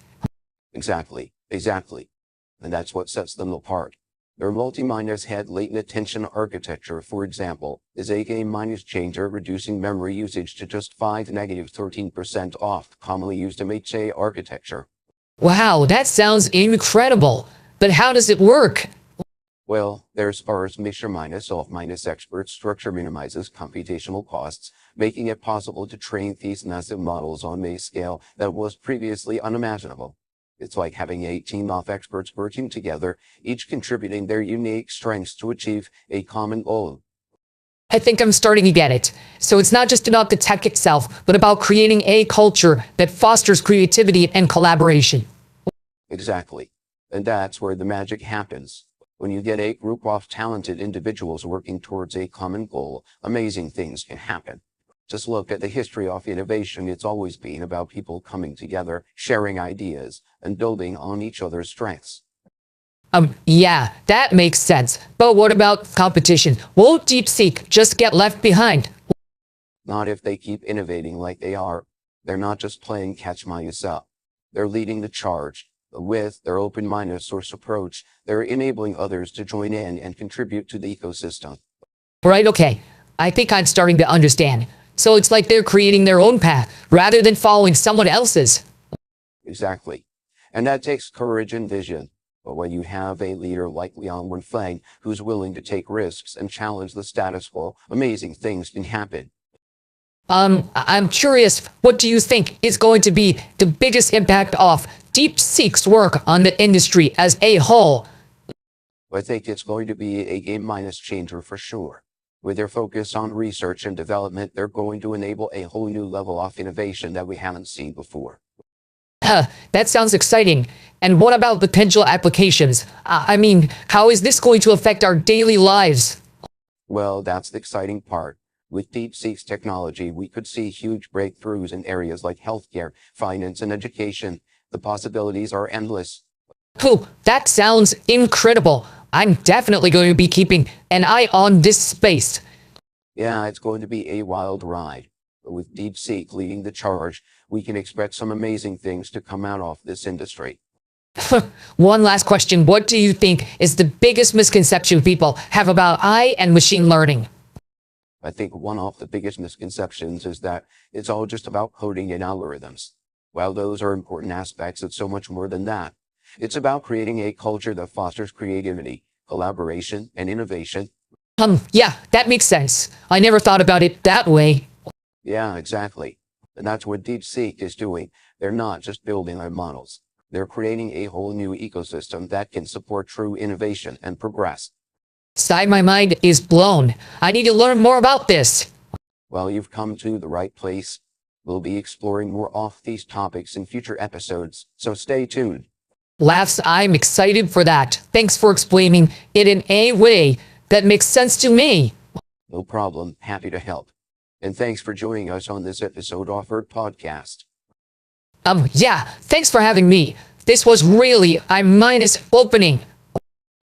Exactly. And that's what sets them apart. Their multi-minus head latent attention architecture, for example, is a game-minus changer, reducing memory usage to just 5-13% off commonly used MHA architecture. Wow, that sounds incredible. But how does it work? Well, their sparse mixture-minus off-minus expert structure minimizes computational costs, making it possible to train these massive models on a scale that was previously unimaginable. It's like having a team of experts working together, each contributing their unique strengths to achieve a common goal. I think I'm starting to get it. So it's not just about the tech itself, but about creating a culture that fosters creativity and collaboration. Exactly. And that's where the magic happens. When you get a group of talented individuals working towards a common goal, amazing things can happen. Just look at the history of innovation. It's always been about people coming together, sharing ideas, and building on each other's strengths. Yeah, that makes sense. But what about competition? Will DeepSeek just get left behind? Not if they keep innovating like they are. They're not just playing catch myself. They're leading the charge. With their open-minded source approach, they're enabling others to join in and contribute to the ecosystem. Right, okay. I think I'm starting to understand. So it's like they're creating their own path rather than following someone else's. Exactly. And that takes courage and vision. But when you have a leader like Liang Wenfeng who's willing to take risks and challenge the status quo, amazing things can happen. I'm curious, what do you think is going to be the biggest impact of DeepSeek's work on the industry as a whole? I think it's going to be a game-minus changer for sure. With their focus on research and development, they're going to enable a whole new level of innovation that we haven't seen before. That sounds exciting. And what about potential applications? I mean, how is this going to affect our daily lives? Well, that's the exciting part. With DeepSeek's technology, we could see huge breakthroughs in areas like healthcare, finance, and education. The possibilities are endless. That sounds incredible. I'm definitely going to be keeping an eye on this space. Yeah, it's going to be a wild ride. But with DeepSeek leading the charge, we can expect some amazing things to come out of this industry. One last question. What do you think is the biggest misconception people have about AI and machine learning? I think one of the biggest misconceptions is that it's all just about coding and algorithms. While those are important aspects, it's so much more than that. It's about creating a culture that fosters creativity, collaboration, and innovation. Yeah, that makes sense. I never thought about it that way. Yeah, exactly. And that's what DeepSeek is doing. They're not just building our models. They're creating a whole new ecosystem that can support true innovation and progress. Side my mind is blown. I need to learn more about this. Well, you've come to the right place. We'll be exploring more of these topics in future episodes, so stay tuned. Laughs, I'm excited for that. Thanks for explaining it in a way that makes sense to me. No problem. Happy to help. And thanks for joining us on this episode of our podcast. Yeah, thanks for having me. This was really minus opening.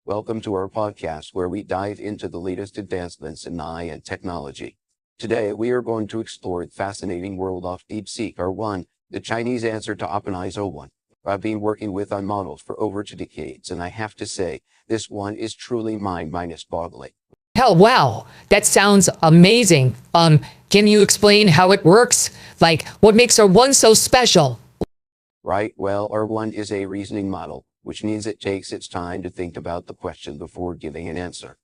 Welcome to our podcast where we dive into the latest advancements in AI and technology. Today, we are going to explore the fascinating world of DeepSeek R1, the Chinese answer to OpenAI's O1. I've been working with on models for over 2 decades, and I have to say, this one is truly mind-boggling. Hell, wow, that sounds amazing. Can you explain how it works? Like, what makes R1 so special? Right, well, R1 is a reasoning model, which means it takes its time to think about the question before giving an answer.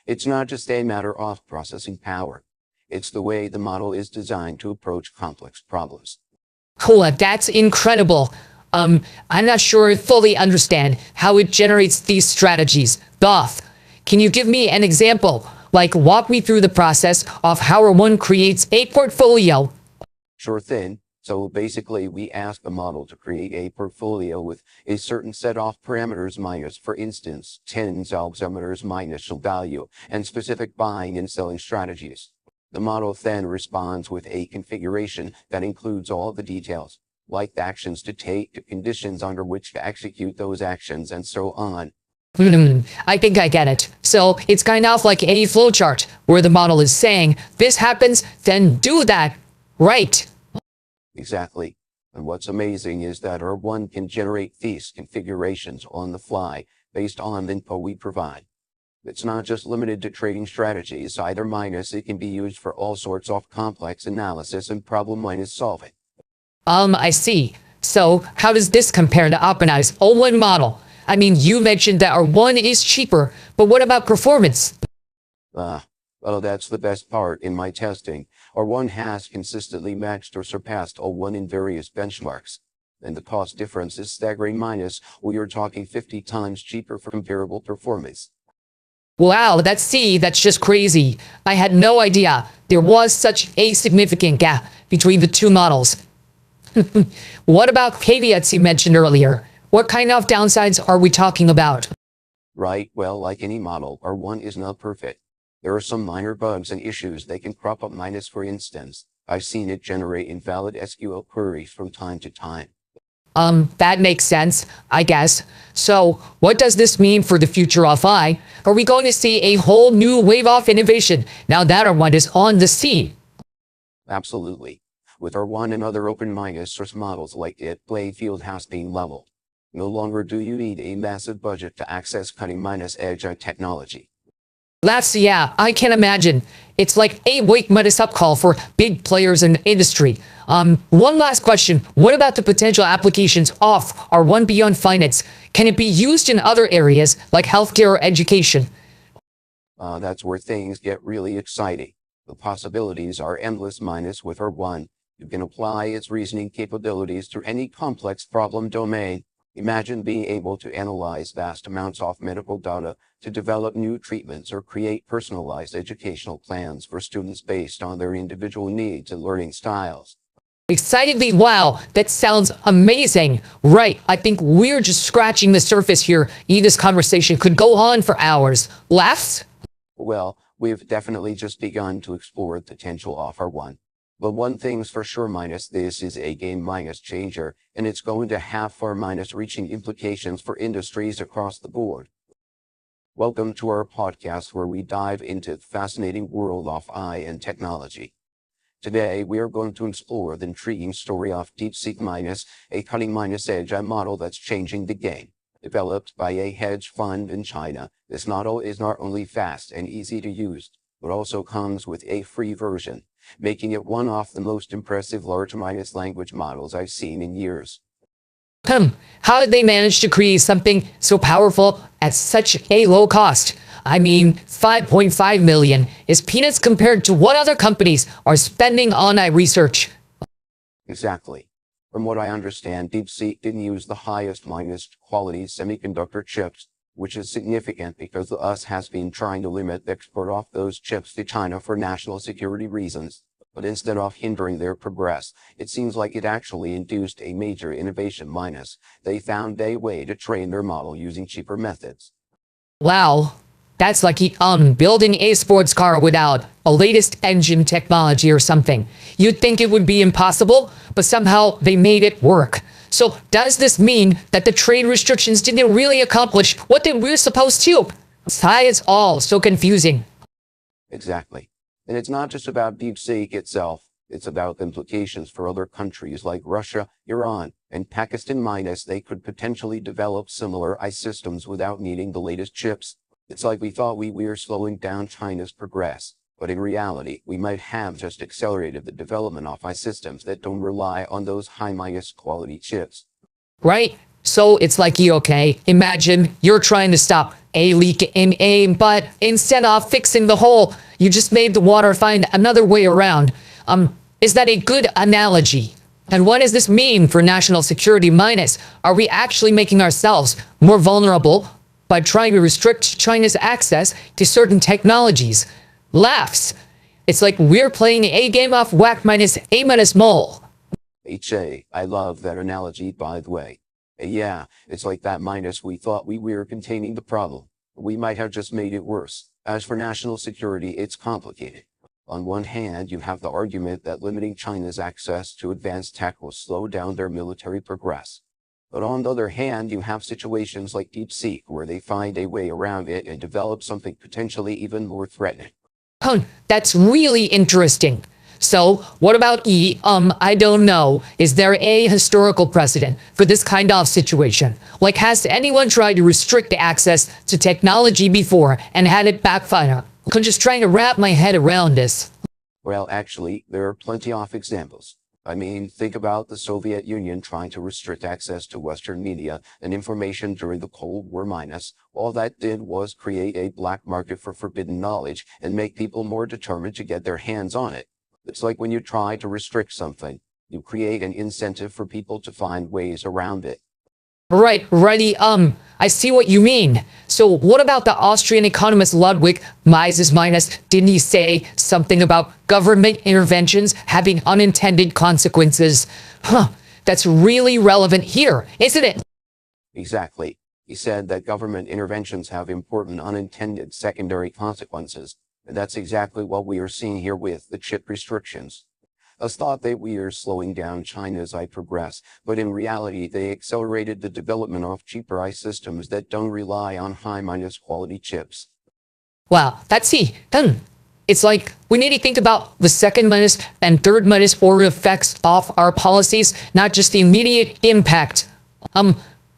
It's not just a matter of processing power. It's the way the model is designed to approach complex problems. Cool, that's incredible. I'm not sure I fully understand how it generates these strategies. Goth, can you give me an example? Like, walk me through the process of how R1 creates a portfolio. Sure thing. So basically, we ask the model to create a portfolio with a certain set of parameters minus, for instance, tens of parameters my initial value, and specific buying and selling strategies. The model then responds with a configuration that includes all the details, like the actions to take, the conditions under which to execute those actions, and so on. I think I get it. So it's kind of like a flowchart where the model is saying, this happens, then do that. Right. Exactly. And what's amazing is that R1 can generate these configurations on the fly based on the info we provide. It's not just limited to trading strategies either minus, it can be used for all sorts of complex analysis and problem minus solving. I see. So how does this compare to OpenAI's O1 model? I mean, you mentioned that R1 is cheaper, but what about performance? Well, that's the best part in my testing. R1 has consistently matched or surpassed O1 in various benchmarks. And the cost difference is staggering minus, we are talking 50 times cheaper for comparable performance. Wow, that's just crazy. I had no idea there was such a significant gap between the two models. What about caveats you mentioned earlier? What kind of downsides are we talking about? Right, well, like any model, R1 is not perfect. There are some minor bugs and issues that can crop up minus, for instance. I've seen it generate invalid SQL queries from time to time. That makes sense, I guess. So, what does this mean for the future of AI? Are we going to see a whole new wave of innovation now that R1 is on the scene? Absolutely. With R1 and other open minus source models like it, playing field has been leveled. No longer do you need a massive budget to access cutting minus edge technology. Yeah, I can imagine. It's like a wake minus up call for big players in the industry. One last question. What about the potential applications of R1 beyond finance? Can it be used in other areas like healthcare or education? That's where things get really exciting. The possibilities are endless minus with R1. You can apply its reasoning capabilities to any complex problem domain. Imagine being able to analyze vast amounts of medical data to develop new treatments or create personalized educational plans for students based on their individual needs and learning styles. Excitedly, wow, that sounds amazing. Right, I think we're just scratching the surface here. This conversation could go on for hours. Laughs? Well, we've definitely just begun to explore the potential of R1. But one thing's for sure minus, this is a game minus changer, and it's going to have far minus reaching implications for industries across the board. Welcome to our podcast where we dive into the fascinating world of AI and technology. Today, we are going to explore the intriguing story of DeepSeek minus, a cutting minus edge model that's changing the game. developed by a hedge fund in China. This model is not only fast and easy to use, but also comes with a free version, making it one of the most impressive large language models I've seen in years. How did they manage to create something so powerful at such a low cost? I mean, 5.5 million is peanuts compared to what other companies are spending on research. Exactly. From what I understand, DeepSeek didn't use the highest quality semiconductor chips, which is significant because the US has been trying to limit the export of those chips to China for national security reasons. But instead of hindering their progress, it seems like it actually induced a major innovation minus. They found a way to train their model using cheaper methods. Wow, that's like building a sports car without a latest engine technology or something. You'd think it would be impossible, but somehow they made it work. So does this mean that the trade restrictions didn't really accomplish what they were supposed to? Why is all so confusing? Exactly. And it's not just about DeepSeek itself. It's about the implications for other countries like Russia, Iran, and Pakistan minus they could potentially develop similar systems without needing the latest chips. It's like we thought we were slowing down China's progress, but in reality, we might have just accelerated the development of systems that don't rely on those high quality chips. Right? So it's like, okay, imagine you're trying to stop a leak in a, but instead of fixing the hole, you just made the water find another way around. Is that a good analogy? And what does this mean for national security minus? Are we actually making ourselves more vulnerable by trying to restrict China's access to certain technologies? Laughs. It's like we're playing a game of whack minus a minus mole. I love that analogy, by the way. Yeah, it's like that minus we thought we were containing the problem. We might have just made it worse. As for national security, it's complicated. On one hand, you have the argument that limiting China's access to advanced tech will slow down their military progress. But on the other hand, you have situations like DeepSeek where they find a way around it and develop something potentially even more threatening. That's really interesting. So what about I don't know. Is there a historical precedent for this kind of situation? Like, has anyone tried to restrict access to technology before and had it backfire? I'm just trying to wrap my head around this. Well, actually, there are plenty of examples. I mean, think about the Soviet Union trying to restrict access to Western media and information during the Cold War minus. All that did was create a black market for forbidden knowledge and make people more determined to get their hands on it. It's like when you try to restrict something, you create an incentive for people to find ways around it. Right, righty, I see what you mean. So what about the Austrian economist Ludwig Mises minus? Didn't he say something about government interventions having unintended consequences? That's really relevant here, isn't it? Exactly. He said that government interventions have important unintended secondary consequences. And that's exactly what we are seeing here with the chip restrictions. Us thought that we are slowing down China's progress, but in reality, they accelerated the development of cheaper systems that don't rely on high quality chips. Wow, that's it's like we need to think about the second and third order effects of our policies, not just the immediate impact.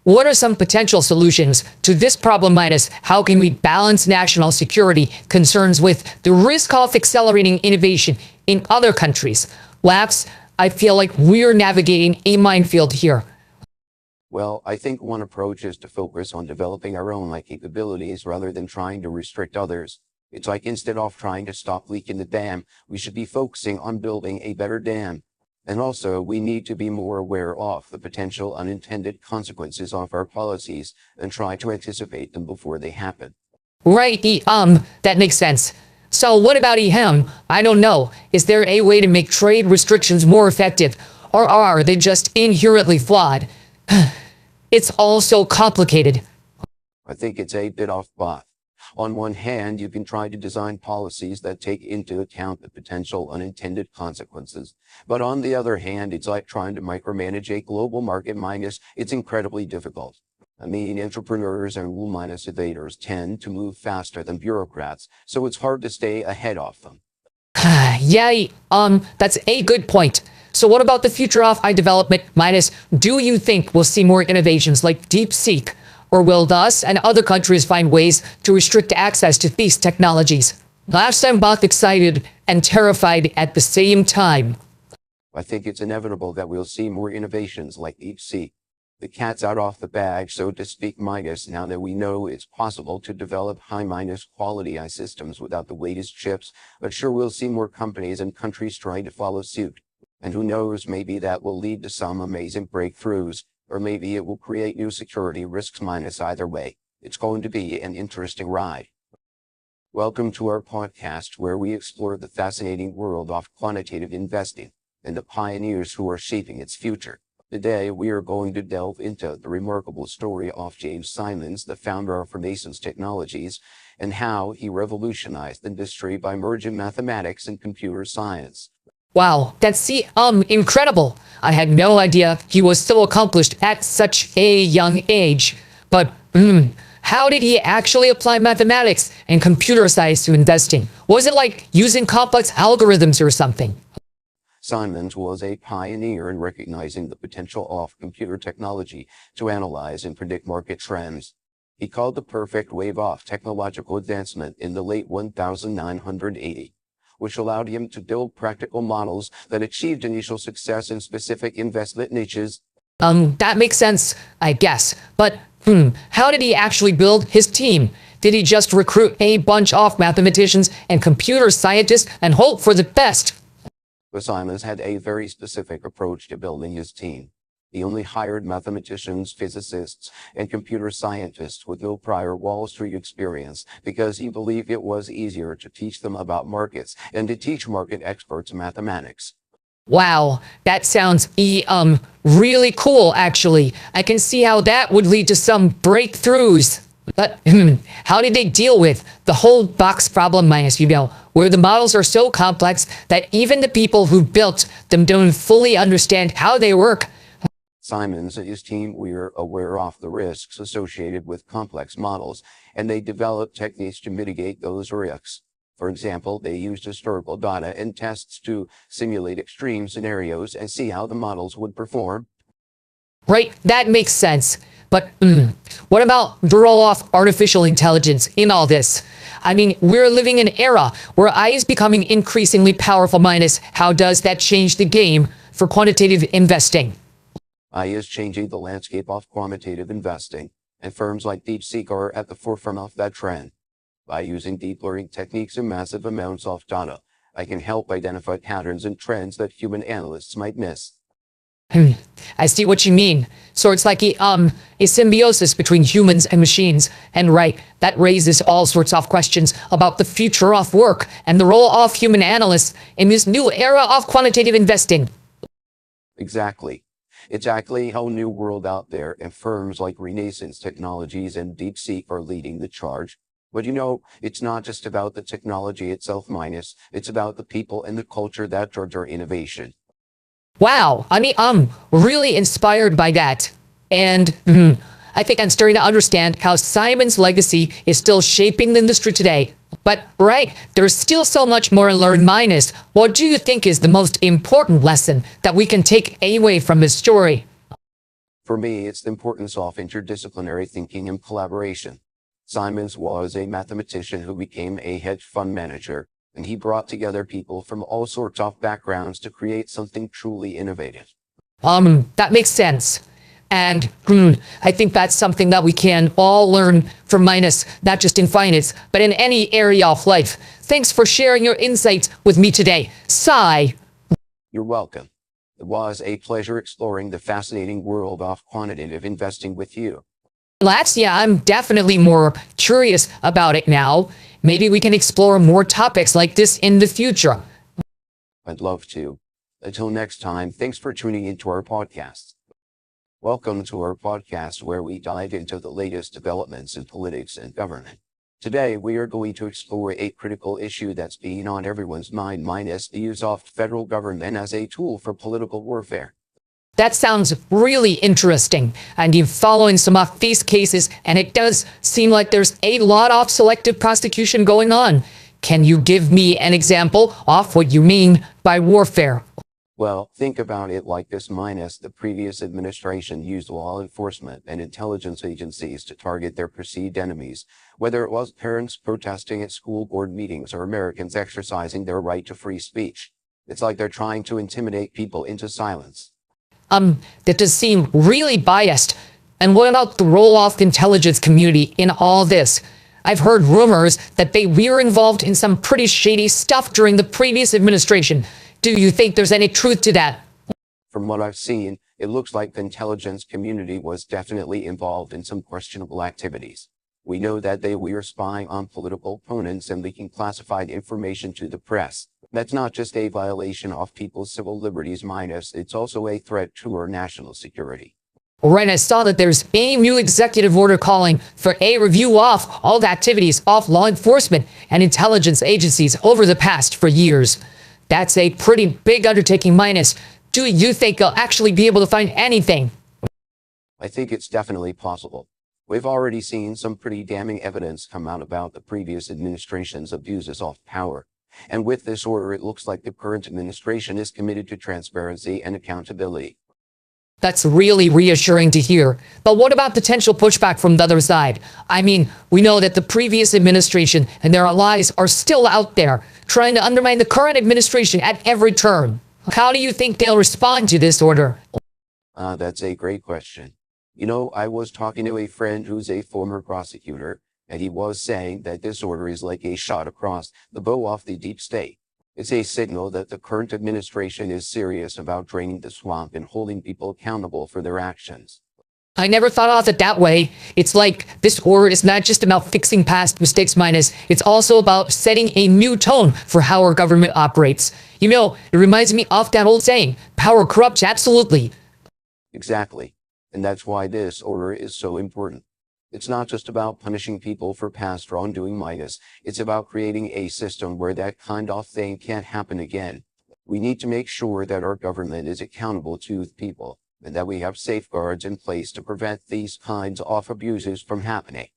What are some potential solutions to this problem? How can we balance national security concerns with the risk of accelerating innovation in other countries? Laughs, I feel like we're navigating a minefield here. Well, I think one approach is to focus on developing our own capabilities rather than trying to restrict others. It's like instead of trying to stop leaking the dam, we should be focusing on building a better dam. And also, we need to be more aware of the potential unintended consequences of our policies and try to anticipate them before they happen. Right, that makes sense. So what about I don't know. Is there a way to make trade restrictions more effective, or are they just inherently flawed? It's all so complicated. I think it's a bit of both. On one hand, you can try to design policies that take into account the potential unintended consequences. But on the other hand, it's like trying to micromanage a global market it's incredibly difficult. I mean, entrepreneurs and rule innovators tend to move faster than bureaucrats, so it's hard to stay ahead of them. Yeah, that's a good point. So what about the future of development? Do you think we'll see more innovations like DeepSeek Or will us and other countries find ways to restrict access to these technologies? Last I'm both excited and terrified at the same time. I think it's inevitable that we'll see more innovations like DeepSeek. The cat's out off the bag, so to speak, minus now that we know it's possible to develop high-quality AI systems without the latest chips, but sure we'll see more companies and countries trying to follow suit. And who knows, maybe that will lead to some amazing breakthroughs, or maybe it will create new security risks minus either way. It's going to be an interesting ride. Welcome to our podcast where we explore the fascinating world of quantitative investing and the pioneers who are shaping its future. Today, we are going to delve into the remarkable story of James Simons, the founder of Renaissance Technologies, and how he revolutionized the industry by merging mathematics and computer science. Wow, that's incredible. I had no idea he was so accomplished at such a young age. But how did he actually apply mathematics and computer science to investing? Was it like using complex algorithms or something? Simons was a pioneer in recognizing the potential of computer technology to analyze and predict market trends. He called the perfect wave of technological advancement in the late 1980, which allowed him to build practical models that achieved initial success in specific investment niches. That makes sense, I guess. But how did he actually build his team? Did he just recruit a bunch of mathematicians and computer scientists and hope for the best? Simons had a very specific approach to building his team. He only hired mathematicians, physicists, and computer scientists with no prior Wall Street experience because he believed it was easier to teach them about markets and to teach market experts mathematics. Wow, that sounds really cool, actually. I can see how that would lead to some breakthroughs. But how did they deal with the whole box problem minus, where the models are so complex that even the people who built them don't fully understand how they work? Simons and his team were aware of the risks associated with complex models, and they developed techniques to mitigate those risks. For example, they used historical data and tests to simulate extreme scenarios and see how the models would perform. Right, that makes sense. But what about the role of artificial intelligence in all this? I mean, we're living in an era where AI is becoming increasingly powerful minus. How does that change the game for quantitative investing? AI is changing the landscape of quantitative investing, and firms like DeepSeek are at the forefront of that trend. By using deep learning techniques and massive amounts of data, I can help identify patterns and trends that human analysts might miss. I see what you mean. So it's like a symbiosis between humans and machines. And right, that raises all sorts of questions about the future of work and the role of human analysts in this new era of quantitative investing. Exactly. It's actually a whole new world out there, and firms like Renaissance Technologies and DeepSeek are leading the charge. But it's not just about the technology itself minus, it's about the people and the culture that drive our innovation. Wow, I mean, I'm really inspired by that. And I think I'm starting to understand how Simon's legacy is still shaping the industry today. But right, there's still so much more to learn minus. What do you think is the most important lesson that we can take away from this story? For me, it's the importance of interdisciplinary thinking and collaboration. Simons was a mathematician who became a hedge fund manager, and he brought together people from all sorts of backgrounds to create something truly innovative. That makes sense. And I think that's something that we can all learn from minus, not just in finance, but in any area of life. Thanks for sharing your insights with me today. Sai. You're welcome. It was a pleasure exploring the fascinating world of quantitative investing with you. I'm definitely more curious about it now. Maybe we can explore more topics like this in the future. I'd love to. Until next time, thanks for tuning into our podcast. Welcome to our podcast where we dive into the latest developments in politics and government. Today, we are going to explore a critical issue that's been on everyone's mind minus the use of federal government as a tool for political warfare. That sounds really interesting. And you're following some of these cases, and it does seem like there's a lot of selective prosecution going on. Can you give me an example of what you mean by warfare? Well, think about it like this minus the previous administration used law enforcement and intelligence agencies to target their perceived enemies, whether it was parents protesting at school board meetings or Americans exercising their right to free speech. It's like they're trying to intimidate people into silence. That does seem really biased. And what about the roll-off intelligence community in all this? I've heard rumors that they were involved in some pretty shady stuff during the previous administration. Do you think there's any truth to that? From what I've seen, it looks like the intelligence community was definitely involved in some questionable activities. We know that they were spying on political opponents and leaking classified information to the press. That's not just a violation of people's civil liberties minus, it's also a threat to our national security. Right, I saw that there's a new executive order calling for a review of all the activities of law enforcement and intelligence agencies over the past for years. That's a pretty big undertaking minus. Do you think they'll actually be able to find anything? I think it's definitely possible. We've already seen some pretty damning evidence come out about the previous administration's abuses of power. And with this order, it looks like the current administration is committed to transparency and accountability. That's really reassuring to hear. But what about potential pushback from the other side? I mean, we know that the previous administration and their allies are still out there trying to undermine the current administration at every turn. How do you think they'll respond to this order? That's a great question. You know, I was talking to a friend who's a former prosecutor, and he was saying that this order is like a shot across the bow of the deep state. It's a signal that the current administration is serious about draining the swamp and holding people accountable for their actions. I never thought of it that way. It's like this order is not just about fixing past mistakes minus, it's also about setting a new tone for how our government operates. You know, it reminds me of that old saying, power corrupts absolutely. Exactly. And that's why this order is so important. It's not just about punishing people for past wrongdoing minus, it's about creating a system where that kind of thing can't happen again. We need to make sure that our government is accountable to the people, and that we have safeguards in place to prevent these kinds of abuses from happening.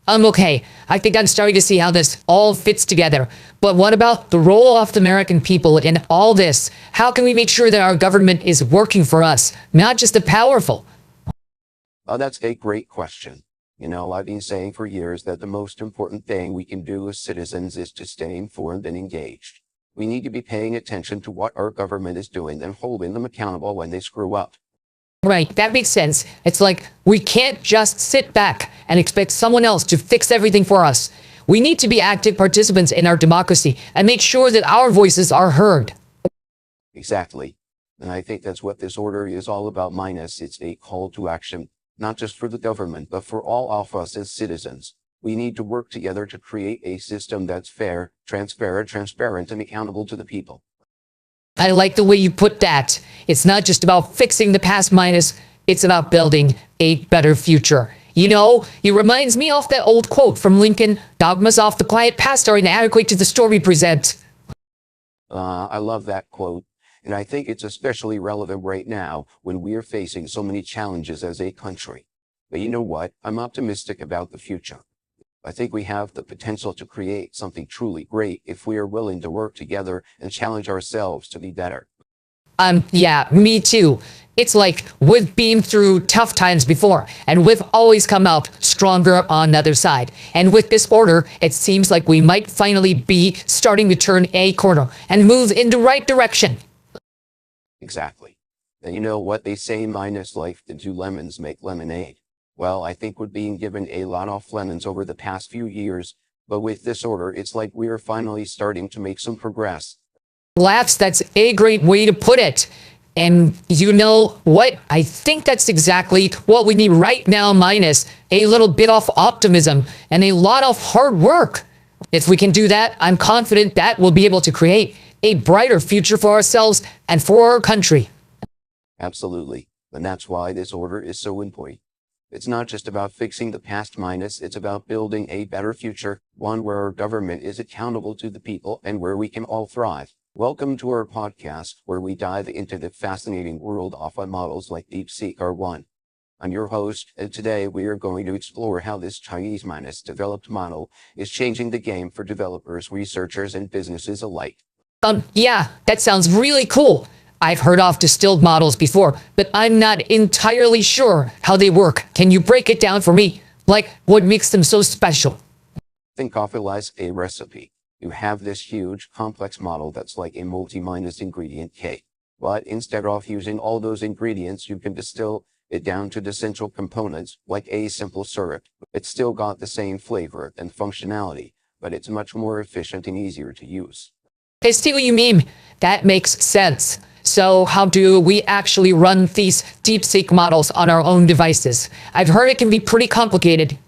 Okay, I think I'm starting to see how this all fits together. But what about the role of the American people in all this? How can we make sure that our government is working for us, not just the powerful? That's a great question. You know, I've been saying for years that the most important thing we can do as citizens is to stay informed and engaged. We need to be paying attention to what our government is doing and holding them accountable when they screw up. Right, that makes sense. It's like we can't just sit back and expect someone else to fix everything for us. We need to be active participants in our democracy and make sure that our voices are heard. Exactly. And I think that's what this order is all about minus. It's a call to action, not just for the government, but for all of us as citizens. We need to work together to create a system that's fair, transparent, and accountable to the people. I like the way you put that. It's not just about fixing the past minus, it's about building a better future. You know, it reminds me of that old quote from Lincoln, dogmas of the quiet past are inadequate to the story we present. I love that quote. And I think it's especially relevant right now when we are facing so many challenges as a country. But you know what? I'm optimistic about the future. I think we have the potential to create something truly great if we are willing to work together and challenge ourselves to be better. Yeah, me too. It's like we've been through tough times before, and we've always come out stronger on the other side. And with this order, it seems like we might finally be starting to turn a corner and move in the right direction. Exactly. And you know what they say, minus life, the two lemons make lemonade. Well, I think we're being given a lot of lemons over the past few years, but with this order, it's like we are finally starting to make some progress. Laughs, that's a great way to put it. And you know what? I think that's exactly what we need right now, minus a little bit of optimism and a lot of hard work. If we can do that, I'm confident that we'll be able to create a brighter future for ourselves and for our country. Absolutely. And that's why this order is so important. It's not just about fixing the past minus, it's about building a better future, one where our government is accountable to the people and where we can all thrive. Welcome to our podcast, where we dive into the fascinating world of models like DeepSeek R1. I'm your host, and today we are going to explore how this Chinese minus developed model is changing the game for developers, researchers, and businesses alike. Yeah, that sounds really cool. I've heard of distilled models before, but I'm not entirely sure how they work. Can you break it down for me? Like, what makes them so special? Think of it as a recipe. You have this huge, complex model that's like a multi-minus ingredient cake. But instead of using all those ingredients, you can distill it down to the essential components, like a simple syrup. It's still got the same flavor and functionality, but it's much more efficient and easier to use. I see what you mean. That makes sense. So how do we actually run these DeepSeek models on our own devices? I've heard it can be pretty complicated.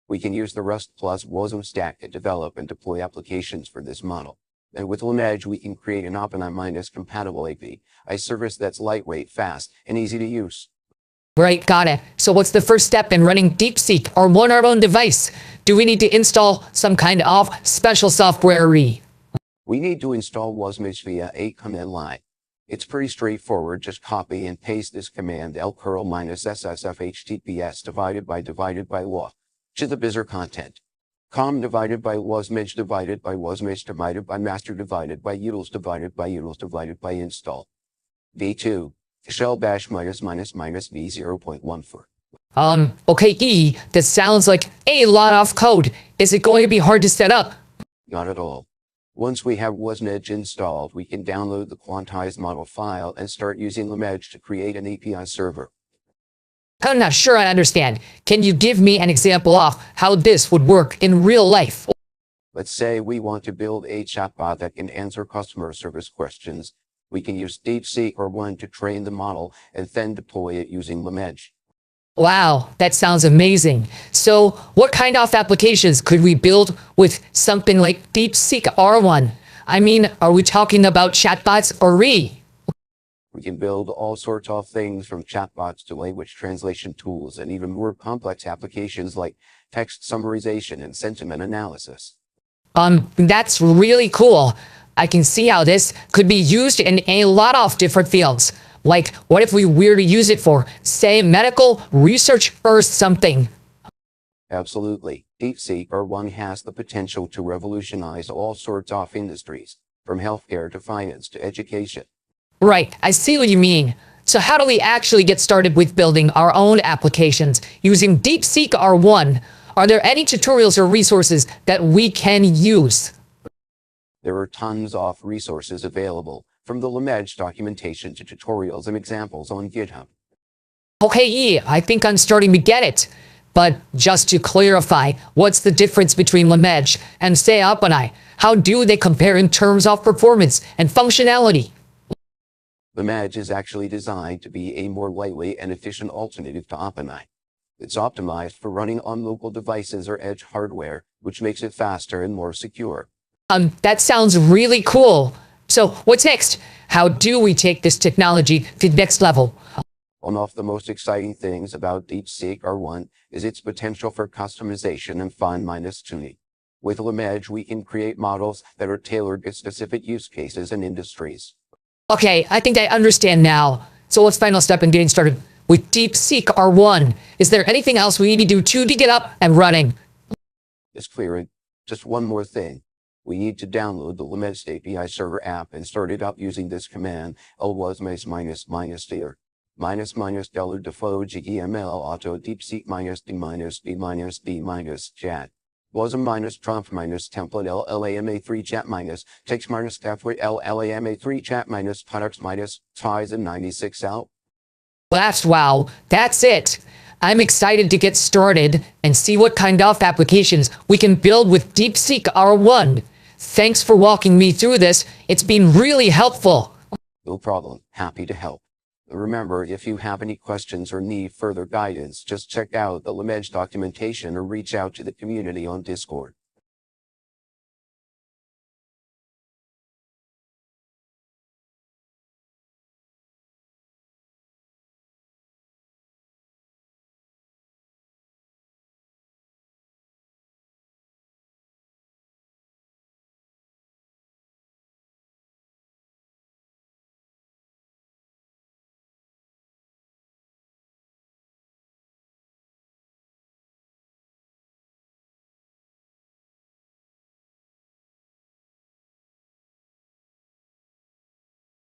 We can use the Rust plus WasmEdge stack to develop and deploy applications for this model. And with LLMEdge, we can create an OpenAI- compatible API, a service that's lightweight, fast, and easy to use. Right, got it. So what's the first step in running DeepSeek or on our own device? Do we need to install some kind of special software? We need to install WasmEdge via a command line. It's pretty straightforward. Just copy and paste this command lcurl-ssfhttps divided by law to the bizar content. Com divided by WasmEdge divided by WasmEdge divided by master divided by utils divided by install. v2 shell bash minus v0.14. Okay, that sounds like a lot of code. Is it going to be hard to set up? Not at all. Once we have WasmEdge installed, we can download the quantized model file and start using LLMEdge to create an API server. I'm not sure I understand. Can you give me an example of how this would work in real life? Let's say we want to build a chatbot that can answer customer service questions. We can use DeepSeek or one to train the model and then deploy it using LLMEdge. Wow, that sounds amazing. So what kind of applications could we build with something like DeepSeek R1? I mean, are we talking about chatbots or We can build all sorts of things from chatbots to language translation tools and even more complex applications like text summarization and sentiment analysis. That's really cool. I can see how this could be used in a lot of different fields. Like, what if we were to use it for, say, medical research or something? Absolutely. DeepSeek R1 has the potential to revolutionize all sorts of industries, from healthcare to finance to education. Right, I see what you mean. So how do we actually get started with building our own applications using DeepSeek R1? Are there any tutorials or resources that we can use? There are tons of resources available, from the LLMEdge documentation to tutorials and examples on GitHub. Okay, I think I'm starting to get it. But just to clarify, what's the difference between LLMEdge and, say, OpenAI? How do they compare in terms of performance and functionality? LLMEdge is actually designed to be a more lightweight and efficient alternative to OpenAI. It's optimized for running on local devices or edge hardware, which makes it faster and more secure. That sounds really cool. So what's next? How do we take this technology to the next level? One of the most exciting things about DeepSeek R1 is its potential for customization and fine-tuning. With LLMEdge, we can create models that are tailored to specific use cases and industries. Okay, I think I understand now. So what's the final step in getting started with DeepSeek R1? Is there anything else we need to do to get up and running? It's clear. Just one more thing. We need to download the LLMEdge API server app and start it up using this command, lwasmEdge $- defo gml auto deepseek -d chat wasm -prompt -template LLMA3 chat -text -staffway LLMA3 chat -products -ties and 96 out. Wow, that's it. I'm excited to get started and see what kind of applications we can build with DeepSeek R1. Thanks for walking me through this. It's been really helpful. No problem. Happy to help. Remember, if you have any questions or need further guidance, just check out the LLMEdge documentation or reach out to the community on Discord.